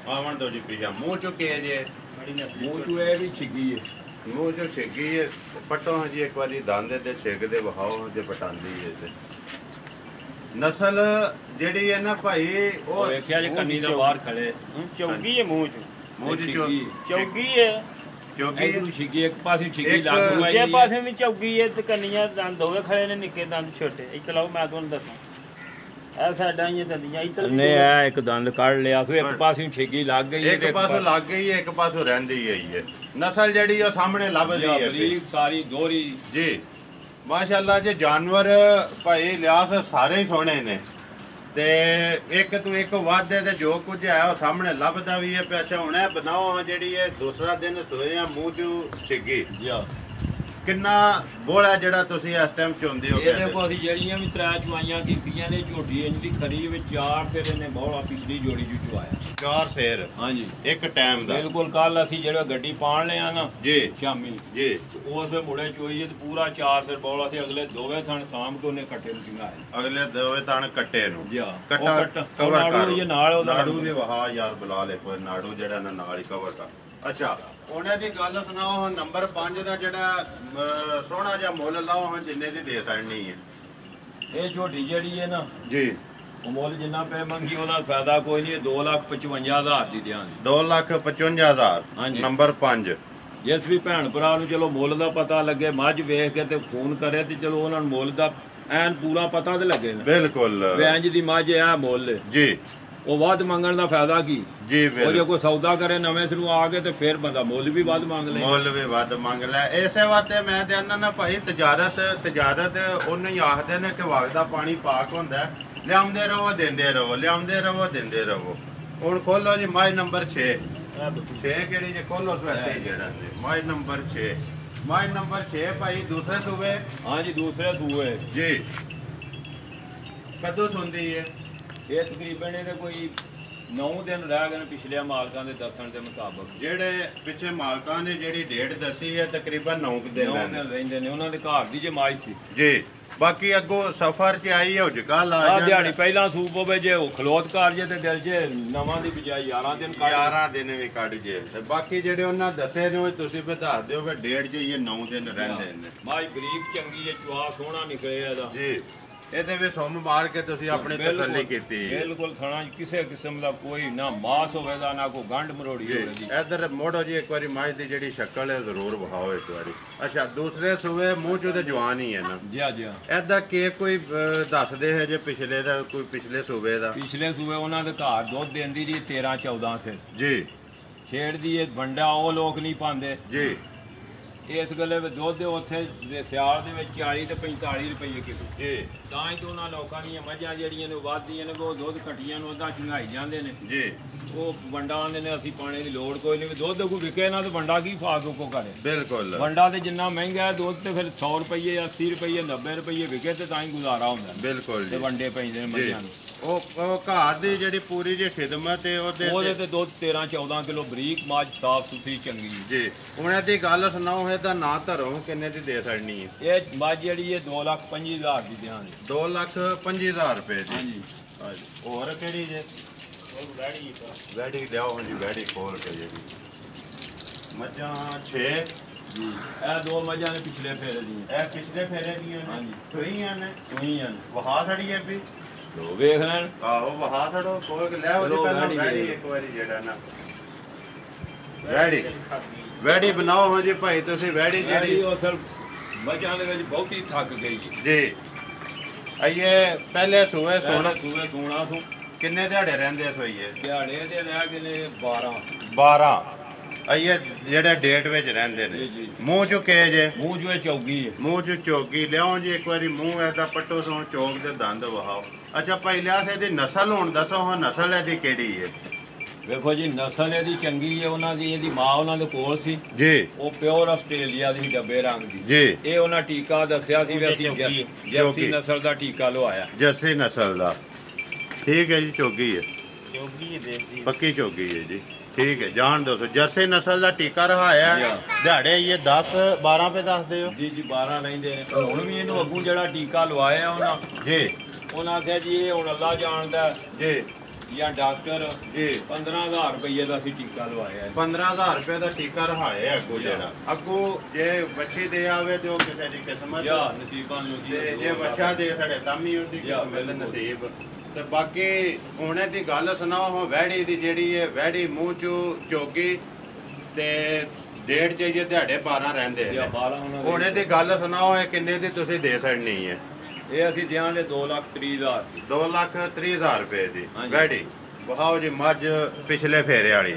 ਆਵਣ ਦੋ ਜੀ ਪੀਆ ਮੂੰਹ ਚੁੱਕੇ ਜੇ ਮੂੰਹ ਚੋਂ ਇਹ ਵੀ ਛਿੱਗੀ ਹੈ ਮੂੰਹ ਚੋਂ ਛਿੱਗੀ ਹੈ ਪਟੋ ਹਾਂ ਜੀ ਇੱਕ ਵਾਰੀ ਦੰਦ ਤੇ ਛਿੱਗ ਦੇ ਵਹਾਓ ਜੇ ਪਟਾਂਦੀ ਹੈ ਤੇ ਨਸਲ ਜਿਹੜੀ ਹੈ ਨਾ ਭਾਈ ਉਹ ਵੇਖਿਆ ਜੇ ਕੰਨੀ ਦਾ ਬਾਹਰ ਖੜੇ ਚੌਗੀ ਹੈ ਮੂੰਹ ਚ ਮੂੰਹ ਚ ਚੌਗੀ ਹੈ ਕਿਉਂਕਿ ਇਹਨੂੰ ਛਿੱਗੀ ਇੱਕ ਪਾਸੇ ਛਿੱਗੀ ਲੱਗ ਗਈ ਜੇ ਪਾਸੇ ਵੀ ਚੌਗੀ ਹੈ ਤੇ ਕੰਨੀਆਂ ਦੰਦ ਹੋਵੇ ਖੜੇ ਨੇ ਨਿੱਕੇ ਦੰਦ ਛੋਟੇ ਇੱਥੇ ਲਾਓ ਮੈਂ ਤੁਹਾਨੂੰ ਦੱਸਾਂ ਇਹ ਸਾਡਾ ਹੀ ਦੰਦੀਆਂ ਇੱਧਰ ਨੇ ਇਹ ਇੱਕ ਦੰਦ ਕੱਢ ਲਿਆ ਫਿਰ ਇੱਕ ਪਾਸੇ ਛਿੱਗੀ ਲੱਗ ਗਈ ਇੱਕ ਪਾਸੋਂ ਲੱਗ ਗਈ ਹੈ ਇੱਕ ਪਾਸੋਂ ਰਹਿੰਦੀ ਹੈ ਨਸਲ ਜਿਹੜੀ ਉਹ ਸਾਹਮਣੇ ਲੱਭਦੀ ਹੈ ਬਰੀਕ ਸਾਰੀ ਦੋਹਰੀ ਜੀ ਮਾਸ਼ਾਅੱਲਾ ਜੇ ਜਾਨਵਰ ਭਾਈ ਲਿਆਸ ਸਾਰੇ ਹੀ ਸੋਹਣੇ ਨੇ ਤੇ ਇੱਕ ਤੋਂ ਇੱਕ ਵਾਧੇ ਤੇ ਜੋ ਕੁਝ ਹੈ ਉਹ ਸਾਹਮਣੇ ਲੱਭਦਾ ਵੀ ਹੈ ਪਿਆਛਾ ਹੁਣ ਇਹ ਬਣਾਓ ਜਿਹੜੀ ਹੈ ਦੂਸਰਾ ਦਿਨ ਸੋਏ ਆ ਮੂੰਹ ਚ ਛਿੱਗੀ ਜੀ ਕਿੰਨਾ ਬੋਲਾ ਜਿਹੜਾ ਤੁਸੀਂ ਇਸ ਟਾਈਮ ਚੁੰਦੇ ਹੋ ਇਹਦੇ ਕੋਲ ਅਸੀਂ ਜਿਹੜੀਆਂ ਵੀ 3 ਚਵਾਈਆਂ ਕੀਤੀਆਂ ਨੇ ਝੋਟੀ ਇੰਜ ਦੀ ਖਰੀ ਵਿੱਚ 4 ਫਿਰ ਇਹਨੇ ਬੋਲਾ ਪਿਛਲੀ ਜੋੜੀ ਚ ਚਵਾਇਆ 4 ਸੇਰ ਹਾਂਜੀ ਇੱਕ ਟਾਈਮ ਦਾ ਬਿਲਕੁਲ ਕੱਲ ਅਸੀਂ ਜਿਹੜਾ ਗੱਡੀ ਪਾਣ ਲਿਆ ਨਾ ਜੀ ਸ਼ਾਮੀ ਜੀ ਉਸ ਦੇ ਮੁੜੇ ਚੋਈਏ ਤੇ ਪੂਰਾ 4 ਸਿਰ ਬੋਲਾ ਸੀ ਅਗਲੇ ਦੋਵੇਂ ਥਣ ਸਾਂਭ ਕੇ ਉਹਨੇ ਕੱਟੇ ਨੂੰ ਚੰਗਾਇਆ ਅਗਲੇ ਦੋਵੇਂ ਤਣ ਕੱਟੇ ਨੂੰ ਜੀ ਕੱਟਾ ਕਵਰ ਕਰ ਇਹ ਨਾਲ ਉਹਦਾ ਨਾੜੂ ਦੇ ਵਹਾ ਯਾਰ ਬੁਲਾ ਲੈ ਕੋਈ ਨਾੜੂ ਜਿਹੜਾ ਨਾਲ ਹੀ ਕਵਰ ਕਰ ਅੱਛਾ ਉਹਨਾਂ ਦੀ ਗੱਲ ਸੁਣਾਓ ਹੁਣ ਨੰਬਰ 5 ਦਾ ਜਿਹੜਾ ਸੋਹਣਾ ਜਿਹਾ ਮੁੱਲ ਲਾਓ ਹੁਣ ਜਿੰਨੇ ਦੀ ਦੇ ਸਕਣੀ ਹੈ ਇਹ ਝੋਟੀ ਜਿਹੜੀ ਹੈ ਨਾ ਜੀ ਉਹ ਮੁੱਲ ਜਿੰਨਾ ਪੈ ਮੰਗੀ ਉਹਦਾ ਫਾਇਦਾ ਕੋਈ ਨਹੀਂ 2,55,000 ਦੀ ਦਿਆਂਗੇ 2,55,000 ਨੰਬਰ 5 ਜਿਸ ਵੀ ਭੈਣ ਭਰਾ ਨੂੰ ਚਲੋ ਮੁੱਲ ਦਾ ਪਤਾ ਲੱਗੇ ਮੱਝ ਵੇਖ ਕੇ ਤੇ ਫੋਨ ਕਰੇ ਤੇ ਚਲੋ ਉਹਨਾਂ ਨੂੰ ਮੁੱਲ ਦਾ ਐਨ ਪੂਰਾ ਪਤਾ ਤੇ ਲੱਗੇ ਨਾ ਬਿਲਕੁਲ ਵੈਂਜ ਦੀ ਮੱਝ ਆ ਮੁੱਲ ਜੀ ਉਹ ਵੱਧ ਮੰਗਣ ਦਾ ਫਾਇਦਾ ਕੀ ਜੀ ਉਹ ਜੇ ਕੋਈ ਸੌਦਾ ਕਰੇ ਨਵੇਂ ਸਿਰੋਂ ਆ ਕੇ ਤੇ ਫਿਰ ਬੰਦਾ ਮੁੱਲ ਵੀ ਵੱਧ ਮੰਗ ਲੈ ਮੁੱਲ ਵੀ ਵੱਧ ਮੰਗ ਲੈ ਇਸੇ ਵਾਸਤੇ ਮੈਂ ਤੇ ਇਹਨਾਂ ਨਾਲ ਭਾਈ ਤਜਾਰਤ ਉਹਨੂੰ ਹੀ ਆਖਦੇ ਨੇ ਕਿ ਵਗਦਾ ਪਾਣੀ ਪਾਕ ਹੁੰਦਾ ਲਿਆਉਂਦੇ ਰਹੋ ਦਿੰਦੇ ਰਹੋ ਲਿਆਉਂਦੇ ਰਹੋ ਦਿੰਦੇ ਰਹੋ ਹੁਣ ਖੋਲੋ ਜੀ ਮਾਈ ਨੰਬਰ 6 ਕਿਹੜੀ ਜੇ ਖੋਲੋ ਸਵੈਤੇ ਜਿਹੜਾ ਮਾਈ ਨੰਬਰ 6 ਮਾਈ ਨੰਬਰ 6 ਭਾਈ ਦੂਸਰੇ ਸੂਬੇ ਹਾਂਜੀ ਦੂਸਰੇ ਸੂਏ ਜੀ ਕਦੋਂ ਸੁਣਦੀ ਹੈ ਇਹ ਤਕਰੀਬਨ ਇਹਦੇ ਕੋਈ 9 ਦਿਨ ਰਹਿ ਗਏ ਨੇ ਪਿਛਲੇ ਮਾਲਕਾਂ ਦੇ ਦੱਸਣ ਦੇ ਮੁਤਾਬਕ ਜਿਹੜੇ ਪਿੱਛੇ ਮਾਲਕਾਂ ਨੇ ਜਿਹੜੀ ਡੇਟ ਦੱਸੀ ਹੈ ਤਕਰੀਬਨ 9 ਦਿਨ ਰਹਿੰਦੇ ਨੇ ਉਹਨਾਂ ਦੇ ਘਰ ਦੀ ਜਮਾਈ ਸੀ ਜੀ ਬਾਕੀ ਅੱਗੋਂ ਸਫਰ 'ਚ ਆਈ ਹੋ ਜਗਾ ਲਾ ਆ ਦਿਹਾੜੀ ਪਹਿਲਾਂ ਸੂਪ ਹੋਵੇ ਜੇ ਉਹ ਖਲੋਤ ਕਰ ਜੇ ਤੇ ਦਿਲ 'ਚ ਨਵਾਂ ਦੀ ਬਜਾਈ 11 ਦਿਨ ਕੱਢ 11 ਦਿਨ ਵੀ ਕੱਢ ਜੇ ਤੇ ਬਾਕੀ ਜਿਹੜੇ ਉਹਨਾਂ ਦੱਸੇ ਨੇ ਉਹ ਤੁਸੀਂ ਬਤਾ ਦਿਓ ਵੀ ਡੇਢ 'ਚ ਇਹ 9 ਦਿਨ ਰਹਿੰਦੇ ਨੇ ਮਾਈ ਬਰੀਕ ਚੰਗੀ ਹੈ ਚਵਾ ਸੋਹਣਾ ਨਿਕਲਿਆ ਇਹਦਾ ਜੀ ਇਹਦੇ ਵੀ ਸੁੰਮ ਮਾਰ ਕੇ ਤੁਸੀਂ ਆਪਣੀ ਤਸੱਲੀ ਕੀਤੀ। ਬਿਲਕੁਲ ਥਣਾ ਕਿਸੇ ਕਿਸਮ ਦਾ ਕੋਈ ਨਾ ਮਾਸ ਹੋਵੇਗਾ ਨਾ ਕੋਈ ਗੰਢ ਮਰੋੜੀ ਹੋਵੇਗੀ। ਇਧਰ ਮੋੜੋ ਜੀ ਇੱਕ ਵਾਰੀ ਮੱਝ ਦੀ ਜਿਹੜੀ ਸ਼ਕਲ ਹੈ ਜ਼ਰੂਰ ਵਿਖਾਓ ਇੱਕ ਵਾਰੀ। ਅੱਛਾ ਦੂਸਰੇ ਸੂਏ ਮੂੰਹ ਚ ਉਹਦੇ ਜਵਾਨ ਹੀ ਹੈ ਨਾ ਜੀ ਜੀ। ਇਹਦਾ ਕੀ ਕੋਈ ਦੱਸਦੇ ਹੈ ਜੇ ਪਿਛਲੇ ਦਾ ਕੋਈ ਪਿਛਲੇ ਸੂਏ ਦਾ? ਪਿਛਲੇ ਸੂਏ ਉਹਨਾਂ ਦੇ ਘਰ ਦੁੱਧ ਦਿੰਦੀ ਜੀ 13-14 ਸੇ ਜੀ। ਛੇੜ ਦੀ ਇਹ ਵੰਡਾ ਉਹ ਲੋਕ ਨਹੀਂ ਪਾਉਂਦੇ ਜੀ। ਇਸ ਗੱਲੇ ਵਿੱਚ ਦੁੱਧ ਦੇ ਉੱਥੇ ਦੇ ਸਿਆਲ ਦੇ ਵਿੱਚ 40 ਤੇ 45 ਰੁਪਏ ਕਿਲੋ। ਜੀ। ਤਾਂ ਹੀ ਤਾਂ ਉਹਨਾਂ ਲੋਕਾਂ ਦੀਆਂ ਮੱਝਾਂ ਜਿਹੜੀਆਂ ਨੇ ਵੱਧਦੀਆਂ ਨੇ ਉਹ ਦੁੱਧ ਘਟੀਆਂ ਨੂੰ ਅੱਧਾ ਚੰਗਾਈ ਜਾਂਦੇ ਨੇ। ਜੀ। ਉਹ ਵੰਡਾ ਆਉਂਦੇ ਨੇ ਅਸੀਂ ਪਾਣੇ ਦੀ ਲੋੜ ਕੋਈ ਨਹੀਂ, ਦੁੱਧ ਕੋਈ ਵਿਕੇ ਨਾ ਤਾਂ ਵੰਡਾ ਕੀ ਫਾਦੂ ਕੋ ਕਰੇ। ਬਿਲਕੁਲ। ਵੰਡਾ ਤੇ ਜਿੰਨਾ ਮਹਿੰਗਾ ਹੈ ਦੁੱਧ ਤੇ ਫਿਰ 100 ਰੁਪਏ 80 ਰੁਪਏ 90 ਰੁਪਏ ਵਿਕੇ ਤੇ ਤਾਂ ਹੀ ਗੁਜ਼ਾਰਾ ਹੁੰਦਾ। ਬਿਲਕੁਲ ਤੇ ਜੀ। ਵੰਡੇ ਪੈਂਦੇ ਨੇ ਮੱਝਾਂ ਨੂੰ। ਉਹ ਘਰ ਦੀ ਜਿਹੜੀ ਪੂਰੀ ਜੀ ਖਿਦਮਤ ਹੈ ਉਹਦੇ ਤੇ ਦੁੱਧ 13-14 ਕਿਲੋ ਬਰੀਕ ਮੱਝ ਸਾਫ ਸੁਥਰੀ ਚੰਗੀ। ਜੀ। ਹੁਣ ਇਹਦੀ ਗੱਲ ਸੁਣਾਓ, ਇਹਦਾ ਨਾਂ ਧਰੋ ਕਿੰਨੇ ਦੀ ਦੇ ਛੱਡਣੀ ਹੈ? ਇਹ ਮੱਝ ਜਿਹੜੀ ਹੈ 2,25,000 ਦੀ ਦਿਆਂਗੇ। 2,25,000 ਰੁਪਏ ਦੀ। ਹਾਂਜੀ। ਹੋਰ ਕਿਹੜੀ ਜੇ? ਵੈੜੀ ਲਿਆਓ ਜੀ, ਵੈੜੀ ਖੋਲ ਕੇ ਜਿਹੜੀ ਮੱਝਾਂ 6 ਜੀ। ਇਹ ਦੋ ਮੱਝਾਂ ਨੇ ਪਿਛਲੇ ਫੇਰੇ ਦੀਆਂ। ਇਹ ਪਿਛਲੇ ਫੇਰੇ ਦੀਆਂ ਨੇ। ਹਾਂਜੀ। ਸੂਈਆਂ ਨੇ। ਸੂਈਆਂ ਨੇ। ਵਹਾ ਛੜੀ ਹੈ ਵੀ। ਲੋ ਵੇਖ ਲੈਣ। ਆਹੋ ਵਹਾ ਛੜੋ ਖੋਲ ਕੇ ਲਿਆਓ ਜੀ ਪਹਿਲਾਂ ਵੈੜੀ ਇੱਕ ਵਾਰੀ ਜਿਹੜਾ ਨਾ ਵੈੜੀ ਬਣਾਓ ਹਾਂ ਜੀ ਭਾਈ ਤੁਸੀਂ। ਵੈੜੀ ਜਿਹੜੀ ਅਸਲ ਮੱਝਾਂ ਦੇ ਵਿੱਚ ਬਹੁਤੀ ਥੱਕ ਗਈ ਜੀ। ਇਹ ਪਹਿਲੇ ਸੂਏ ਸੋਣਾ ਤੋਂ ਕਿੰਨੇ ਦਿਹਾੜੇ ਰਹਿੰਦੇ ਸੋਈਏ? ਦਿਹਾੜੇ ਦੇ ਰਹਿ ਗਏ ਨੇ 12। ਇਹ ਜਿਹੜੇ ਡੇਟ ਵਿੱਚ ਰਹਿੰਦੇ ਨੇ। ਮੂੰਹ ਚੁੱਕੇ ਜੇ? ਮੂੰਹ ਜੋ ਚੌਗੀ ਹੈ। ਮੂੰਹ ਚ ਚੌਗੀ ਲਿਆਓ ਜੀ ਇੱਕ ਵਾਰੀ। ਮੂੰਹ ਇਹਦਾ ਪੱਟੋ ਸੋ ਚੌਕ ਦੇ ਦੰਦ ਵਹਾਓ। ਅੱਛਾ ਭਾਈ ਲਿਆਸ ਇਹਦੀ ਨਸਲ ਹੁਣ ਦੱਸੋ ਹਾਂ, ਨਸਲ ਇਹਦੀ ਕਿਹੜੀ ਹੈ? ਵੇਖੋ ਜੀ ਨਸਲ ਇਹਦੀ ਚੰਗੀ ਹੈ। ਉਹਨਾਂ ਦੀ ਇਹਦੀ ਮਾਂ ਉਹਨਾਂ ਦੇ ਕੋਲ ਸੀ ਜੀ। ਉਹ ਪਿਓਰ ਆਸਟ੍ਰੇਲੀਆ ਦੀ ਡੱਬੇ ਰੰਗ ਦੀ ਜੀ। ਇਹ ਉਹਨਾਂ ਟੀਕਾ ਦੱਸਿਆ ਸੀ ਵੀ ਅਸੀਂ ਜਰਸੀ ਨਸਲ ਦਾ ਟੀਕਾ ਲਵਾਇਆ। ਜਰਸੀ ਨਸਲ ਦਾ। ਠੀਕ ਹੈ ਜੀ। ਚੌਗੀ ਹੈ। ਚੌਗੀ ਦੇਖਦੀ ਪੱਕੀ ਚੌਗੀ ਹੈ ਜੀ। ਠੀਕ ਹੈ। ਜਾਣ ਦੋ ਜਰਸੀ ਨਸਲ ਦਾ ਟੀਕਾ ਰਹਾਇਆ ਦਿਹਾੜੇ ਇਹ 10-12 ਰੁਪਏ ਦੱਸਦੇ ਹੋ ਜੀ। 12 ਲੈਂਦੇ ਨੇ। ਹੁਣ ਵੀ ਇਹਨੂੰ ਅੱਗੂ ਜਿਹੜਾ ਟੀਕਾ ਲਵਾਇਆ ਉਹਨਾਂ ਜੀ। ਉਹਨਾਂ ਆਖਿਆ ਜੀ ਇਹ ਹੁਣ ਅੱਲਾ ਜਾਣਦਾ ਜੀ ਜਾਂ ਡਾਕਟਰ ਜੀ 15,000 ਰੁਪਏ ਦਾ ਅਸੀਂ ਟੀਕਾ ਲਵਾਇਆ। 15,000 ਰੁਪਏ ਦਾ ਟੀਕਾ ਰਹਾਇਆ ਅੱਗੂ ਜਿਹੜਾ। ਅੱਗੂ ਜੇ ਬੱਚੀ ਦੇ ਆਵੇ ਤੇ ਉਹ ਕਿਸੇ ਦੀ ਕਿਸਮਤ ਜਾਂ ਨਸੀਬਾਂ ਨੂੰ ਤੇ ਜੇ ਬੱਚਾ ਦੇ ਸਾਡੇ ਤਾਮੀ ਉਹਦੀ ਕਿਸਮਤ ਨਸੀਬ। ਤੇ ਬਾਕੀ ਹੁਣੇ ਦੀ ਗੱਲ ਸੁਣਾਓ ਹਾਂ ਵੈੜੀ ਦੀ ਜਿਹੜੀ ਹੈ। ਵੈੜੀ ਮੂੰਹ ਚੋਂ ਚੋਗੀ ਤੇ ਡੇਢ ਚ ਜੇ ਦਿਹਾੜੇ 12 ਰਹਿੰਦੇ ਨੇ। ਹੁਣੇ ਦੀ ਗੱਲ ਸੁਣਾਓ ਇਹ ਕਿੰਨੇ ਦੀ ਤੁਸੀਂ ਦੇ ਛੱਡਣੀ ਹੈ? ਇਹ ਅਸੀਂ ਦਿਆਂਗੇ 2,30,000 ਦੀ। 2,30,000 ਰੁਪਏ ਦੀ ਵੈੜੀ। ਵਹਾਓ ਜੀ ਮੱਝ ਪਿਛਲੇ ਫੇਰੇ ਵਾਲੀ।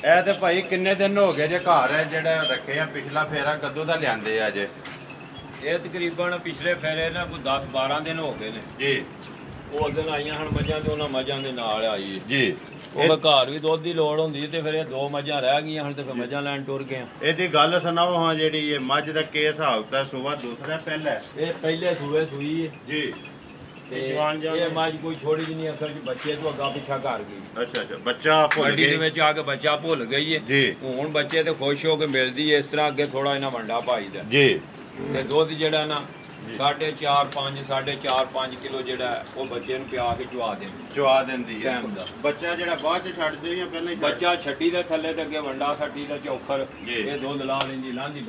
ਇਹ ਤੇ ਭਾਈ ਕਿੰਨੇ ਦਿਨ ਹੋ ਗਏ ਜੇ ਘਰ ਹੈ ਜਿਹੜਾ ਰੱਖੇ ਆ? ਪਿਛਲਾ ਫੇਰਾ ਕਦੋਂ ਦਾ ਲਿਆਂਦੇ ਆ ਜੇ? ਇਹ ਤਕਰੀਬਨ ਪਿਛਲੇ ਫੇਰੇ ਨਾ ਕੋਈ 10-12 ਦਿਨ ਹੋ ਗਏ ਨੇ ਜੀ। ਉਸ ਦਿਨ ਆਈਆਂ ਹਨ ਮੱਝਾਂ ਤੇ ਉਹਨਾਂ ਮੱਝਾਂ ਦੇ ਨਾਲ ਆਈ ਜੀ। ਉਹ ਘਰ ਵੀ ਦੁੱਧ ਦੀ ਲੋੜ ਹੁੰਦੀ ਤੇ ਫਿਰ ਇਹ ਦੋ ਮੱਝਾਂ ਰਹਿ ਗਈਆਂ ਹੁਣ ਤੇ ਫਿਰ ਮੱਝਾਂ ਲੈਣ ਟੁਰ ਗਏ। ਇਹਦੀ ਗੱਲ ਸੁਣਾਓ ਹਾਂ ਜਿਹੜੀ ਇਹ ਮੱਝ ਦਾ ਕੀ ਹਿਸਾਬ ਦਾ? ਸੂਆ ਦੂਸਰਾ ਪਹਿਲਾ? ਇਹ ਪਹਿਲੇ ਸੂਏ ਸੂਈ ਹੈ ਜੀ। ਤੇ ਇਹ ਮੱਝ ਕੋਈ ਛੋੜੀ ਜਿਹੀ ਨਹੀਂ ਅਸਲ ਚ ਬੱਚੇ ਤੋਂ ਅੱਗਾ ਪਿੱਛਾ ਕਰ ਗਈ। ਅੱਛਾ। ਬੱਚਾ ਭੁੱਲ ਮੰਡੀ ਦੇ ਗਈ ਵਿੱਚ ਆ ਕੇ ਬੱਚਾ ਭੁੱਲ ਗਈ ਹੈ ਜੀ। ਹੁਣ ਬੱਚੇ ਤੇ ਖੁਸ਼ ਹੋ ਕੇ ਮਿਲਦੀ ਹੈ। ਇਸ ਤਰ੍ਹਾਂ ਅੱਗੇ ਥੋੜਾ ਇਹਨਾਂ ਵੰਡਾ ਪਾਈਦਾ ਜੀ। ਤੇ ਦੁੱਧ ਜਿਹੜਾ ਨਾ 4.5 ਕਿਲੋ ਜਿਹੜਾ ਉਹ ਬੱਚੇ ਨੂੰ ਪਿਆ ਕੇ ਚਵਾ ਦਿੰਦੀ ਹੈ। ਬੱਚਾ ਜਿਹੜਾ ਬਾਅਦ ਚ ਛੱਡਦੇ ਜਾਂ ਪਹਿਲਾਂ ਹੀ? ਬੱਚਾ ਛੱਡੀ ਦੇ ਥੱਲੇ ਤੇ ਅੱਗੇ ਵੰਡਾ ਛੱਡੀ ਦਾ ਚੌਖਰ ਇਹ ਦੁੱਧ ਲਾ ਲੈਂਦੀ ਲਾਂਦੀ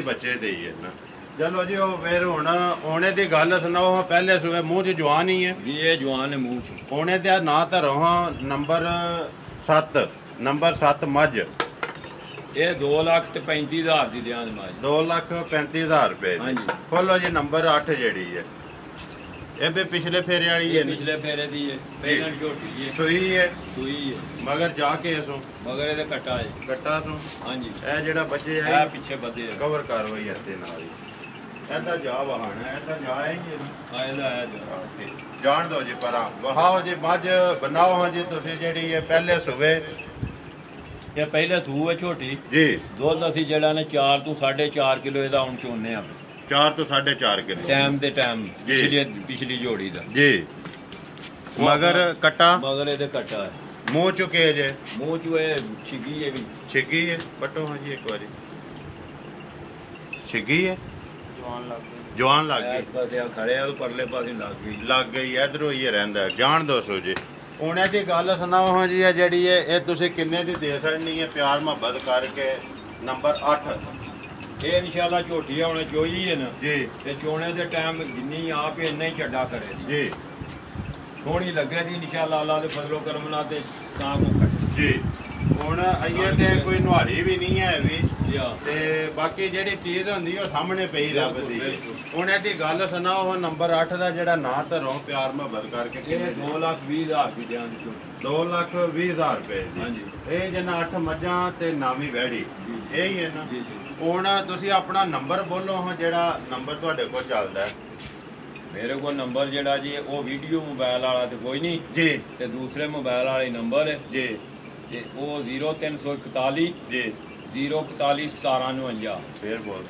ਬੱਚੇ ਤੇ ਹੀ ਹੈ ਨਾ। ਚਲੋ ਜੀ ਉਹ ਫਿਰ ਹੁਣ ਉਹਨੇ ਦੀ ਗੱਲ ਸੁਣਾਓ। ਪਹਿਲੇ ਸੂਏ ਮੂੰਹ 'ਚ ਜਵਾਨ ਹੀ ਹੈ ਜੀ। ਇਹ ਜਵਾਨ ਹੈ ਮੂੰਹ 'ਚ। ਉਹਨੇ ਤੇ ਨਾਂ ਧਰੋ ਹਾਂ ਨੰਬਰ 7 ਮੱਝ। ਇਹ 2,35,000 ਦੀ ਦਿਆਂ ਮੱਝ। 2,35,000 ਰੁਪਏ। ਹਾਂਜੀ। ਖੋਲੋ ਜੀ ਨੰਬਰ 8 ਜਿਹੜੀ ਹੈ। ਇਹ ਵੀ ਪਿਛਲੇ ਫੇਰੇ ਵਾਲੀ ਹੈ। ਪਿਛਲੇ ਫੇਰੇ ਦੀ ਹੈ। ਪਹਿਲਾਂ ਝੋਟੀ ਹੈ। ਸੂਈ ਹੈ। ਮਗਰ ਜਾ ਕੇ ਇਸੋਂ ਮਗਰ ਇਹਦੇ ਕੱਟਾ ਹੈ। ਕੱਟਾ ਤੋਂ। ਹਾਂਜੀ। ਇਹ ਜਿਹੜਾ ਬੱਚੇ ਹੈ ਇਹ ਪਿੱਛੇ ਬੱਦੇ ਕਵਰ ਕਰ ਹੋਈ ਇਹਦੇ ਨਾਲ ਹੀ। ਇਹਦਾ ਜਾ ਵਹਾਣਾ ਇਹਦਾ ਜਾ ਹੈ ਹੀ ਇਹਦਾ ਜਾਣ ਦਿਓ ਜੀ ਪਰਾਂ। ਵਹਾਓ ਜੀ ਮੱਝ ਬਣਾਓ ਹਾਂ ਜੀ ਤੁਸੀਂ ਜਿਹੜੀ ਹੈ ਪਹਿਲੇ ਸੂਵੇ। ਇਹ ਪਹਿਲੇ ਸੂਏ ਝੋਟੀ ਜੀ। ਦੁੱਧ ਅਸੀਂ ਜਿਹੜਾ ਨੇ 4 ਤੋਂ 4.5 ਕਿਲੋ ਇਹਦਾ ਹੁਣ ਚੋਨੇ ਆ। 4 ਤੋਂ 4.5 ਕਿਲੋ ਟਾਈਮ ਦੇ ਟਾਈਮ ਪਿਛਲੀ ਜੋੜੀ ਦਾ ਜੀ। ਮਗਰ ਕੱਟਾ? ਮਗਰ ਇਹਦੇ ਕੱਟਾ ਹੈ। ਮੂੰਹ ਚੁੱਕੇ ਜੇ? ਮੂੰਹ ਚ ਇਹ ਛਿੱਗੀ ਹੈ ਵੀ। ਛਿੱਗੀ ਹੈ? ਪੱਟੋ ਹਾਂ ਜੀ ਇੱਕ ਵਾਰੀ। ਛਿੱਗੀ ਹੈ? ਜਵਾਨ ਲੱਗ ਗਈ। ਇਸ ਪਾਸੇ ਆ ਖੜੇ ਆ ਪਰਲੇ ਪਾਸੇ ਲੱਗ ਗਈ ਇਧਰੋਂ ਹੀ ਰਹਿੰਦਾ। ਜਾਣ ਦੋ ਜੀ। ਉਹਨੇ ਦੀ ਗੱਲ ਸੁਣਾਓ ਹਾਂ ਜੀ। ਇਹ ਜਿਹੜੀ ਹੈ ਇਹ ਤੁਸੀਂ ਕਿੰਨੇ ਦੀ ਦੇ ਸਕਣੀ ਹੈ ਪਿਆਰ ਮੁਹੱਬਤ ਕਰਕੇ? ਨੰਬਰ 8। ਇਹ ਇਨਸ਼ਾਅੱਲਾ ਝੋਟੀ ਹੁਣ ਚੋਈ ਹੈ ਨਾ ਜੀ ਤੇ ਚੋਣੇ ਦੇ ਟਾਈਮ ਜਿੰਨੀ ਆਪ ਇੰਨਾ ਹੀ ਛੱਡਾ ਕਰੇ ਜੀ ਸੋਹਣੀ ਲੱਗੇ ਦੀ ਇਨਸ਼ਾਅੱਲਾ ਅੱਲਾ ਦੇ ਫਜ਼ਲੋ ਕਰਮ ਨਾਲ ਤੇ ਤਾਂ ਕੋ ਕੱਟ ਜੀ ਹੁਣ ਅਈਏ ਤੇ ਕੋਈ ਨੁਹਾਰੀ ਵੀ ਨਹੀਂ ਹੈ ਵੀ ਯਾ ਤੇ ਬਾਕੀ ਜਿਹੜੀ ਚੀਜ਼ ਹੁੰਦੀ ਉਹ ਸਾਹਮਣੇ ਪਈ ਰੱਬ ਦੀ ਹੁਣ ਇਹਦੀ ਗੱਲ ਸੁਣਾਓ ਉਹ ਨੰਬਰ 8 ਦਾ ਜਿਹੜਾ ਨਾਂ ਧਰੋ ਪਿਆਰ ਮੁਹੱਬਤ ਕਰਕੇ ਇਹ 2,20,000 ਰੁਪਏ ਦਿਆਂ ਦੀ ਝੋਟੀ 2,20,000 ਰੁਪਏ ਦੀ ਹਾਂਜੀ ਇਹ ਜਨਾ 8 ਮੱਝਾਂ ਤੇ ਨਾਮੀ ਵਹਿੜੀ ਇਹ ਹੀ ਹੈ ਨਾ ਜੀ ਜੀ ਹੁਣ ਤੁਸੀਂ ਆਪਣਾ ਨੰਬਰ ਬੋਲੋ ਹਾਂ ਜਿਹੜਾ ਨੰਬਰ ਤੁਹਾਡੇ ਕੋਲ ਚੱਲਦਾ ਹੈ ਮੇਰੇ ਕੋਲ ਨੰਬਰ ਜਿਹੜਾ ਜੀ ਉਹ ਵੀਡੀਓ ਮੋਬਾਈਲ ਵਾਲਾ ਤੇ ਕੋਈ ਨਹੀਂ ਜੀ ਤੇ ਦੂਸਰੇ ਮੋਬਾਈਲ ਵਾਲੇ ਨੰਬਰ ਹੈ ਜੀ ਤੇ ਉਹ 0341 ਜੀ 041 1749 ਫੇਰ ਬੋਲ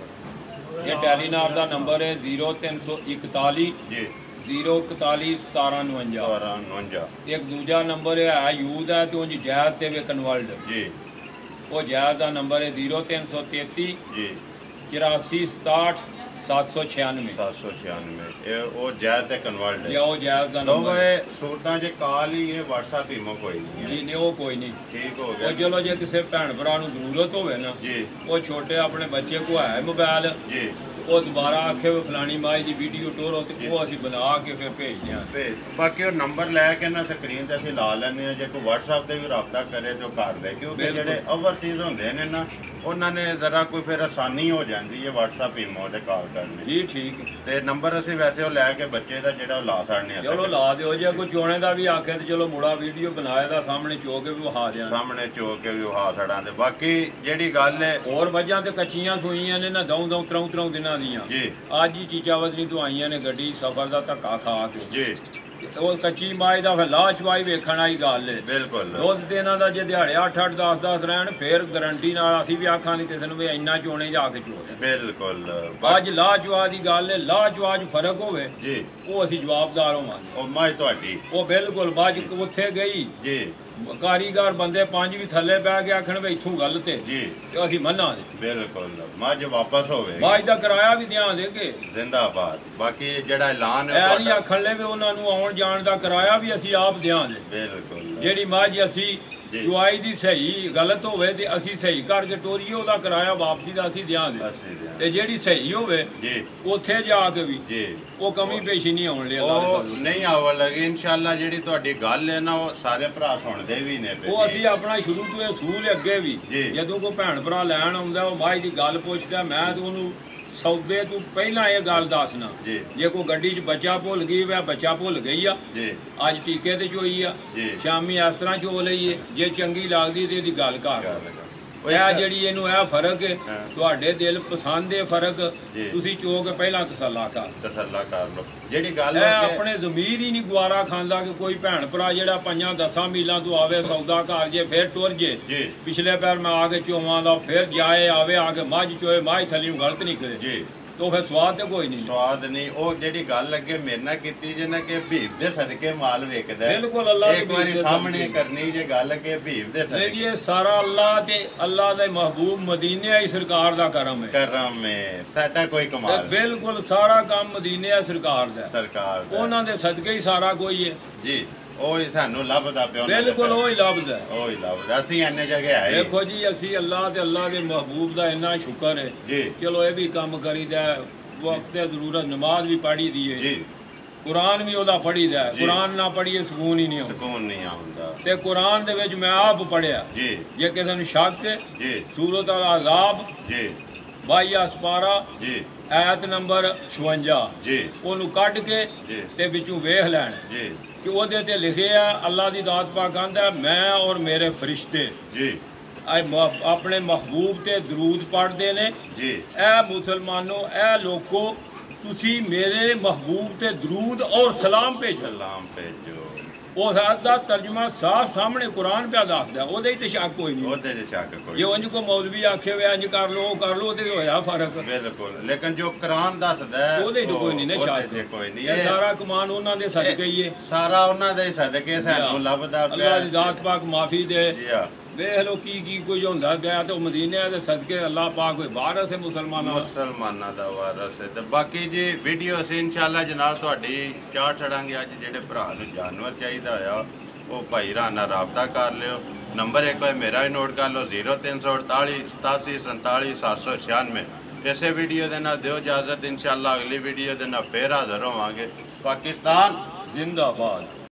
ਇਹ ਟੈਲੀਨਾਰ ਦਾ ਨੰਬਰ ਹੈ 0341 ਜੀ 041 1749 49 ਇੱਕ ਦੂਜਾ ਨੰਬਰ ਹੈ ਯੂਦ ਹੈ ਤੇ ਉਹ ਜਾਇਦ ਤੇ ਵੇਖਣ ਵਰਲਡ ਜੀ ਉਹ ਜਾਇਦ ਦਾ ਨੰਬਰ ਹੈ 0333 ਜੀ 84 67 796 796 ਇਹ ਉਹ ਜੈ ਤੇ ਕਨਵਰਟ ਜਾਂ ਹੈ ਉਹ ਜਾਇਦ ਦਾ ਨੰਬਰ ਦੋਵੇਂ ਸੂਰਤਾਂ 'ਚ ਕਾਲ ਹੀ ਇਹ WhatsApp ਹੀ ਕੋਈ ਨਹੀਂ ਜੀ ਹੈ ਨਹੀਂ ਉਹ ਕੋਈ ਨਹੀਂ ਠੀਕ ਹੋ ਉਹ ਗਿਆ ਚਲੋ ਜੇ ਕਿਸੇ ਭੈਣ ਭਰਾ ਨੂੰ ਜ਼ਰੂਰਤ ਹੋਵੇ ਨਾ ਜੀ ਉਹ ਛੋਟੇ ਆਪਣੇ ਬੱਚੇ ਕੋ ਹੈ ਮੋਬਾਈਲ ਜੀ ਉਹ ਦੁਬਾਰਾ ਆਖੇ ਵੀ ਫਲਾਣੀ ਮਾਈ ਦੀ ਵੀਡੀਓ ਟੋਰੋ ਤੇ ਉਹ ਅਸੀਂ ਬਣਾ ਕੇ ਫਿਰ ਭੇਜ ਦਿਆਂ ਤੇ ਬਾਕੀ ਉਹ ਨੰਬਰ ਲੈ ਕੇ ਨਾ ਸਕਰੀਨ ਤੇ ਅਸੀਂ ਲਾ ਲੈਂਦੇ ਆ ਜੇ ਕੋਈ WhatsApp ਤੇ ਵੀ ਰਾਬਤਾ ਕਰੇ ਤੇ ਉਹ ਕਰ ਲੈ ਕਿਉਂਕਿ ਬਿਲਕੁਲ। ਜਿਹੜੇ ਓਵਰਸੀਜ਼ ਹੁੰਦੇ ਨੇ ਨਾ ਉਹਨਾਂ ਨੇ ਜ਼ਰਾ ਕੋਈ ਫਿਰ ਆਸਾਨੀ ਹੋ ਜਾਂਦੀ ਹੈ WhatsApp ਈਮੋ ਤੇ ਕਾਲ ਕਰਨੀ ਜੀ ਠੀਕ ਹੈ। ਤੇ ਨੰਬਰ ਅਸੀਂ ਵੈਸੇ ਉਹ ਲੈ ਕੇ ਬੱਚੇ ਦਾ ਜਿਹੜਾ ਉਹ ਲਾ ਸਕਦੇ ਆ ਚਲੋ ਲਾ ਦਿਓ ਜੇ ਕੋਈ ਚੋਣੇ ਦਾ ਵੀ ਆਖੇ ਤੇ ਚਲੋ ਮੁੜਾ ਵੀਡੀਓ ਬਣਾਏ ਦਾ ਸਾਹਮਣੇ ਚੋ ਕੇ ਵੀ ਵਿਖਾ ਦਿਆਂ ਸਾਹਮਣੇ ਚੋ ਕੇ ਵੀ ਉਹ ਹਾਸੜਾਂ ਦੇ ਬਾਕੀ ਜਿਹੜੀ ਗੱਲ ਹੈ ਹੋਰ ਵਜ੍ਹਾ ਤੇ ਕੱਚੀਆਂ ਸੂਈਆਂ ਨੇ ਨਾ ਦਊ ਦਊ ਤਰੋਂ ਤਰੋਂ ਦਿਨਾਂ ਦੀਆਂ ਜੀ ਅੱਜ ਹੀ ਚੀਚਾਵਦਨੀ ਤੋਂ ਆਈਆਂ ਨੇ ਗੱਡੀ ਸਫ਼ਰ ਦਾ ਧੱਕਾ ਖਾ ਕੇ ਜੀ ਤੇ ਉਹ ਕੱਚੀ ਮਾਈ ਦਾ ਫਿਰ ਲਾਹ ਚਵਾਈ ਵੇਖਣ ਵਾਲੀ ਗੱਲ ਹੈ ਬਿਲਕੁਲ ਦੁੱਧ ਤੇ ਇਹਨਾਂ ਦਾ ਜੇ ਦਿਹਾੜੇ 8-8 10-10 ਰਹਿਣ ਫਿਰ ਗਰੰਟੀ ਨਾਲ ਅਸੀਂ ਵੀ ਆਖਾਂ ਨਹੀਂ ਕਿਸੇ ਨੂੰ ਵੀ ਇੰਨਾ ਚੋਣੇ ਜਾ ਕੇ ਚੋ ਦੇ ਬਿਲਕੁਲ ਅੱਜ ਲਾਹ ਚਵਾ ਦੀ ਗੱਲ ਹੈ ਲਾਹ ਚਵਾ 'ਚ ਫਰਕ ਹੋਵੇ ਜੀ ਉਹ ਅਸੀਂ ਜਵਾਬਦਾਰ ਹੋਵਾਂਗੇ ਉਹ ਮਾਈ ਤੁਹਾਡੀ ਉਹ ਬਿਲਕੁਲ ਬਾਜ ਉੱਥੇ ਗਈ ਜੀ ਕਾਰੀਗਰ ਬੰਦੇ 5 ਵੀ ਥੱਲੇ ਬਹਿ ਕੇ ਆਖਣ ਵੀ ਇੱਥੋਂ ਗਲਤ ਹੈ ਜੀ ਤੇ ਅਸੀਂ ਮੰਨਾਂਗੇ ਬਿਲਕੁਲ ਮੱਝ ਵਾਪਸ ਹੋਵੇ ਬਾਜ ਦਾ ਕਿਰਾਇਆ ਵੀ ਧਿਆਨ ਦੇਗੇ ਜ਼ਿੰਦਾਬਾਦ ਬਾਕੀ ਜਿਹੜਾ ਐਲਾਨ ਹੈ ਐ ਨਹੀਂ ਤੁਹਾਡਾ ਆਖਣ ਲੈ ਵੀ ਉਹਨਾਂ ਨੂੰ ਆਉਣ ਜਾਣ ਦਾ ਕਿਰਾਇਆ ਵੀ ਅਸੀਂ ਆਪ ਦਿਆਂਗੇ ਬਿਲਕੁਲ ਜਿਹੜੀ ਮੱਝ ਅਸੀਂ ਜੀ। ਚੁਆਈ ਦੀ ਸਹੀ ਗਲਤ ਹੋਵੇ ਤੇ ਅਸੀਂ ਸਹੀ ਕਰਕੇ ਟੋਰੀਏ ਉਹਦਾ ਕਿਰਾਇਆ ਵਾਪਸੀ ਦਾ ਅਸੀਂ ਦਿਆਂਗੇ ਅਸੀਂ ਦਿਆਂਗੇ। ਤੇ ਜਿਹੜੀ ਸਹੀ ਹੋਵੇ ਜੀ ਉੱਥੇ ਜਾ ਕੇ ਵੀ ਜੀ ਉਹ ਕਮੀ ਪੇਸ਼ੀ ਨਹੀਂ ਆਉਣ ਲਈ ਅੱਲਾਹ ਦੇ ਉਹ ਫਜ਼ਲ ਨਹੀਂ ਆਵਣ ਲੱਗੇ ਇਨਸ਼ਾਅੱਲਾ ਜਿਹੜੀ ਤੁਹਾਡੀ ਗੱਲ ਹੈ ਨਾ ਉਹ ਸਾਰੇ ਭਰਾ ਸੁਣਦੇ ਵੀ ਨੇ ਫਿਰ ਉਹ ਅਸੀਂ ਆਪਣਾ ਸ਼ੁਰੂ ਤੋਂ ਇਹ ਅਸੂਲ ਅੱਗੇ ਵੀ ਜੀ। ਜਦੋਂ ਕੋਈ ਭੈਣ ਭਰਾ ਲੈਣ ਆਉਂਦਾ ਉਹ ਮਾਈ ਦੀ ਗੱਲ ਪੁੱਛਦਾ ਮੈਂ ਤੇ ਉਹਨੂੰ ਸੌਦੇ ਤੋਂ ਪਹਿਲਾਂ ਇਹ ਗੱਲ ਦੱਸਣਾ ਜੀ। ਜੇ ਕੋਈ ਗੱਡੀ 'ਚ ਬੱਚਾ ਭੁੱਲ ਗਈ ਵਾ ਬੱਚਾ ਭੁੱਲ ਗਈ ਆ ਜੀ ਅੱਜ ਟੀਕੇ ਤੇ ਚੋਈ ਆ ਜੀ। ਸ਼ਾਮੀ ਇਸ ਤਰ੍ਹਾਂ ਚੋ ਲਈਏ ਜੇ ਚੰਗੀ ਲੱਗਦੀ ਤੇ ਇਹਦੀ ਗੱਲ ਕਰ ਉਹ ਇਹ ਇੱਕ- ਜਿਹੜੀ ਇਹਨੂੰ ਇਹ ਫਰਕ ਹੈ ਹਾਂ। ਤੁਹਾਡੇ ਦਿਲ ਪਸੰਦ ਹੈ ਫਰਕ ਜੀ। ਤੁਸੀਂ ਚੋ ਕੇ ਪਹਿਲਾਂ ਤਸੱਲਾ ਕਰ ਤਸੱਲਾ ਕਰ ਲਓ ਜਿਹੜੀ ਗੱਲ ਇਹ ਹੈ ਕਿ ਆਪਣੇ ਜ਼ਮੀਰ ਹੀ ਨਹੀਂ ਗੁਆਰਾ ਖਾਂਦਾ ਕਿ ਕੋਈ ਭੈਣ ਭਰਾ ਜਿਹੜਾ 5-10 ਮੀਲਾਂ ਤੋਂ ਆਵੇ ਸੌਦਾ ਘਰ ਜੇ ਫਿਰ ਟੁਰ ਜੇ ਜੀ ਪਿਛਲੇ ਪੈਰ ਮੈਂ ਆ ਕੇ ਚੋਵਾਂ ਦਾ ਫਿਰ ਜਾਏ ਆਵੇ ਆ ਕੇ ਮੱਝ ਚੋਏ ਮਾਝ ਥਲੀਓਂ ਗਲਤ ਨਿਕਲੇ ਜੀ ਤੋ ਫਿਰ ਸਵਾਦ ਤੇ ਕੋਈ ਨਹੀਂ ਸਵਾਦ ਨਹੀਂ ਉਹ ਜਿਹੜੀ ਗੱਲ ਅੱਗੇ ਮੇਰੇ ਨਾਲ ਕੀਤੀ ਜੇ ਨਾ ਕਿ ਭੀਵ ਦੇ ਸਦਕੇ ਮਾਲ ਵੇਚਦਾ ਹੈ। ਬਿਲਕੁਲ ਅੱਲਾਹ ਦੇ ਇੱਕ ਵਾਰੀ ਭੀਵ ਦੇ ਸਾਹਮਣੇ ਸਦਕੇ। ਕਰਨੀ ਜੇ ਗੱਲ ਕਿ ਭੀਵ ਦੇ ਨਹੀਂ ਜੀ ਸਦਕੇ ਇਹ ਸਾਰਾ ਅੱਲਾਹ ਤੇ ਅੱਲਾਹ ਦੇ ਮਹਿਬੂਬ ਮਦੀਨੇ ਆਈ ਸਰਕਾਰ ਦਾ ਕਰਮ ਹੈ ਕਰਮ ਹੈ ਸਾਡਾ ਕੋਈ ਤੇ ਕਮਾਲ ਨਹੀਂ। ਬਿਲਕੁਲ ਸਾਰਾ ਕੰਮ ਮਦੀਨੇ ਆ ਸਰਕਾਰ ਦਾ ਹੈ। ਸਰਕਾਰ ਦਾ ਉਹਨਾਂ ਦੇ ਸਦਕੇ ਹੀ ਸਾਰਾ ਕੋਈ ਹੈ ਜੀ ਉਹ ਹੀ ਸਾਨੂੰ ਲੱਭਦਾ ਪਿਆ ਉਹਨਾਂ ਦੇ ਬਿਲਕੁਲ ਉਹ ਹੀ ਲੱਭਦਾ ਹੈ। ਉਹ ਹੀ ਲੱਭਦਾ ਅਸੀਂ ਇੰਨੇ ਜਗ੍ਹਾ ਆਏ ਦੇਖੋ ਜੀ ਅਸੀਂ ਅੱਲਾਹ ਤੇ ਅੱਲਾਹ ਦੇ ਮਹਿਬੂਬ ਦਾ ਇੰਨਾ ਸ਼ੁਕਰ ਹੈ ਜੀ ਚਲੋ ਇਹ ਵੀ ਕੰਮ ਕਰੀਦਾ ਹੈ, ਵਕਤ ਤੇ ਜ਼ਰੂਰਤ ਨਮਾਜ਼ ਵੀ ਪੜ੍ਹੀ ਦੀ ਹੈ ਜੀ ਕੁਰਾਨ ਵੀ ਉਹਦਾ ਪੜ੍ਹੀਦਾ ਹੈ ਜੀ। ਕੁਰਾਨ ਨਾ ਪੜ੍ਹੀਏ ਸਕੂਨ ਹੀ ਨਹੀਂ ਆਉਂਦਾ ਸਕੂਨ ਨਹੀਂ ਆਉਂਦਾ ਤੇ ਕੁਰਾਨ ਦੇ ਵਿੱਚ ਮੈਂ ਆਪ ਪੜ੍ਹਿਆ ਜੀ ਜੇ ਕਿਸੇ ਨੂੰ ਸ਼ੱਕ ਹੈ ਜੀ ਸੂਰਤ ਅਲ-ਅਜ਼ਾਬ ਜੀ 22 ਸਪਾਰਾ ਜੀ ਆਇਤ ਨੰਬਰ 56 ਜੀ ਉਹਨੂੰ ਕੱਢ ਕੇ ਜੀ ਤੇ ਵਿੱਚੋਂ ਵੇਖ ਲੈਣ ਜੀ ਕਿ ਉਹਦੇ ਤੇ ਲਿਖਿਆ ਅੱਲਾਹ ਦੀ ਦਾਤ ਪਾਕ ਕਹਿੰਦਾ ਮੈਂ ਔਰ ਮੇਰੇ ਫਰਿਸ਼ਤੇ ਜੀ ਆਪਣੇ ਮਹਿਬੂਬ ਤੇ ਦਰੂਦ ਪੜ੍ਹਦੇ ਨੇ ਜੀ ਇਹ ਮੁਸਲਮਾਨੋ ਇਹ ਲੋਕੋ ਤੁਸੀਂ ਮੇਰੇ ਮਹਿਬੂਬ ਤੇ ਦਰੂਦ ਔਰ ਸਲਾਮ ਭੇਜੋ ਸਲਾਮ ਭੇਜੋ ਉਹ ਦਾ ਤਰਜਮਾ ਸਾਫ਼ ਸਾਹਮਣੇ ਕੁਰਾਨ ਪਿਆ ਦੱਸਦਾ ਉਹਦੇ ਹੀ ਤੇ ਸ਼ੱਕ ਕੋਈ ਨਹੀਂ ਉਹਦੇ ਚ ਸ਼ੱਕ ਕੋਈ ਜੇ ਉਂਝ ਕੋ ਮੌਲਵੀ ਆਖੇ ਵੇ ਇੰਜ ਕਰ ਲੋ ਉਹ ਕਰ ਲੋ ਤੇ ਹੋਇਆ ਫਰਕ ਬਿਲਕੁਲ ਲੇਕਿਨ ਜੋ ਕੁਰਾਨ ਦੱਸਦਾ ਹੈ, ਉਹਦੇ 'ਚ ਕੋਈ ਨਹੀਂ ਨਾ ਉਹਦੇ ਸ਼ੱਕ 'ਚ ਕੋਈ ਨਹੀਂ ਇਹ ਸਾਰਾ ਕਮਾਨ ਉਹਨਾਂ ਦੇ ਸਦਕੇ ਹੀ ਹੈ ਸਾਰਾ ਉਹਨਾਂ ਦੇ ਸਦਕੇ ਸਾਨੂੰ ਲੱਭਦਾ ਅੱਲਾਹ ਦੀ ਜ਼ਾਤ ਪਾਕ ਮਾਫੀ ਦੇ ਜੀ ਹਾਂ ਵੇਖ ਲੋ ਕੀ ਕੁਝ ਹੁੰਦਾ ਗਿਆ ਤੇ ਉਹ ਮਦੀਨੇ ਦੇ ਸਦਕੇ ਅੱਲਾਹ ਪਾਕ ਕੋਈ ਵਾਰਸ ਹੈ ਮੁਸਲਮਾਨਾਂ ਦਾ ਮੁਸਲਮਾਨਾਂ ਦਾ ਵਾਰਸ ਹੈ ਤੇ ਬਾਕੀ ਜੀ ਵੀਡੀਓ ਅਸੀਂ ਇਨਸ਼ਾਅੱਲਾ ਜਨਾਬ ਤੁਹਾਡੀ ਚਾਹ ਛੜਾਂਗੇ ਅੱਜ ਜਿਹੜੇ ਭਰਾ ਨੂੰ ਜਾਨਵਰ ਚਾਹੀਦਾ ਆ ਉਹ ਭਾਈ ਰਾਣਾ ਨਾਲ ਰਾਬਤਾ ਕਰ ਲਿਓ ਨੰਬਰ ਇੱਕ ਹੈ ਮੇਰਾ ਵੀ ਨੋਟ ਕਰ ਲਓ 0348 87 47 796 ਇਸੇ ਵੀਡੀਓ ਦੇ ਨਾਲ ਦਿਓ ਇਜਾਜ਼ਤ। ਇਨਸ਼ਾਅੱਲਾ ਅਗਲੀ ਵੀਡੀਓ ਦੇ ਨਾਲ ਫੇਰ ਹਾਜ਼ਰ ਹੋਵਾਂਗੇ। ਪਾਕਿਸਤਾਨ जिंदाबाद।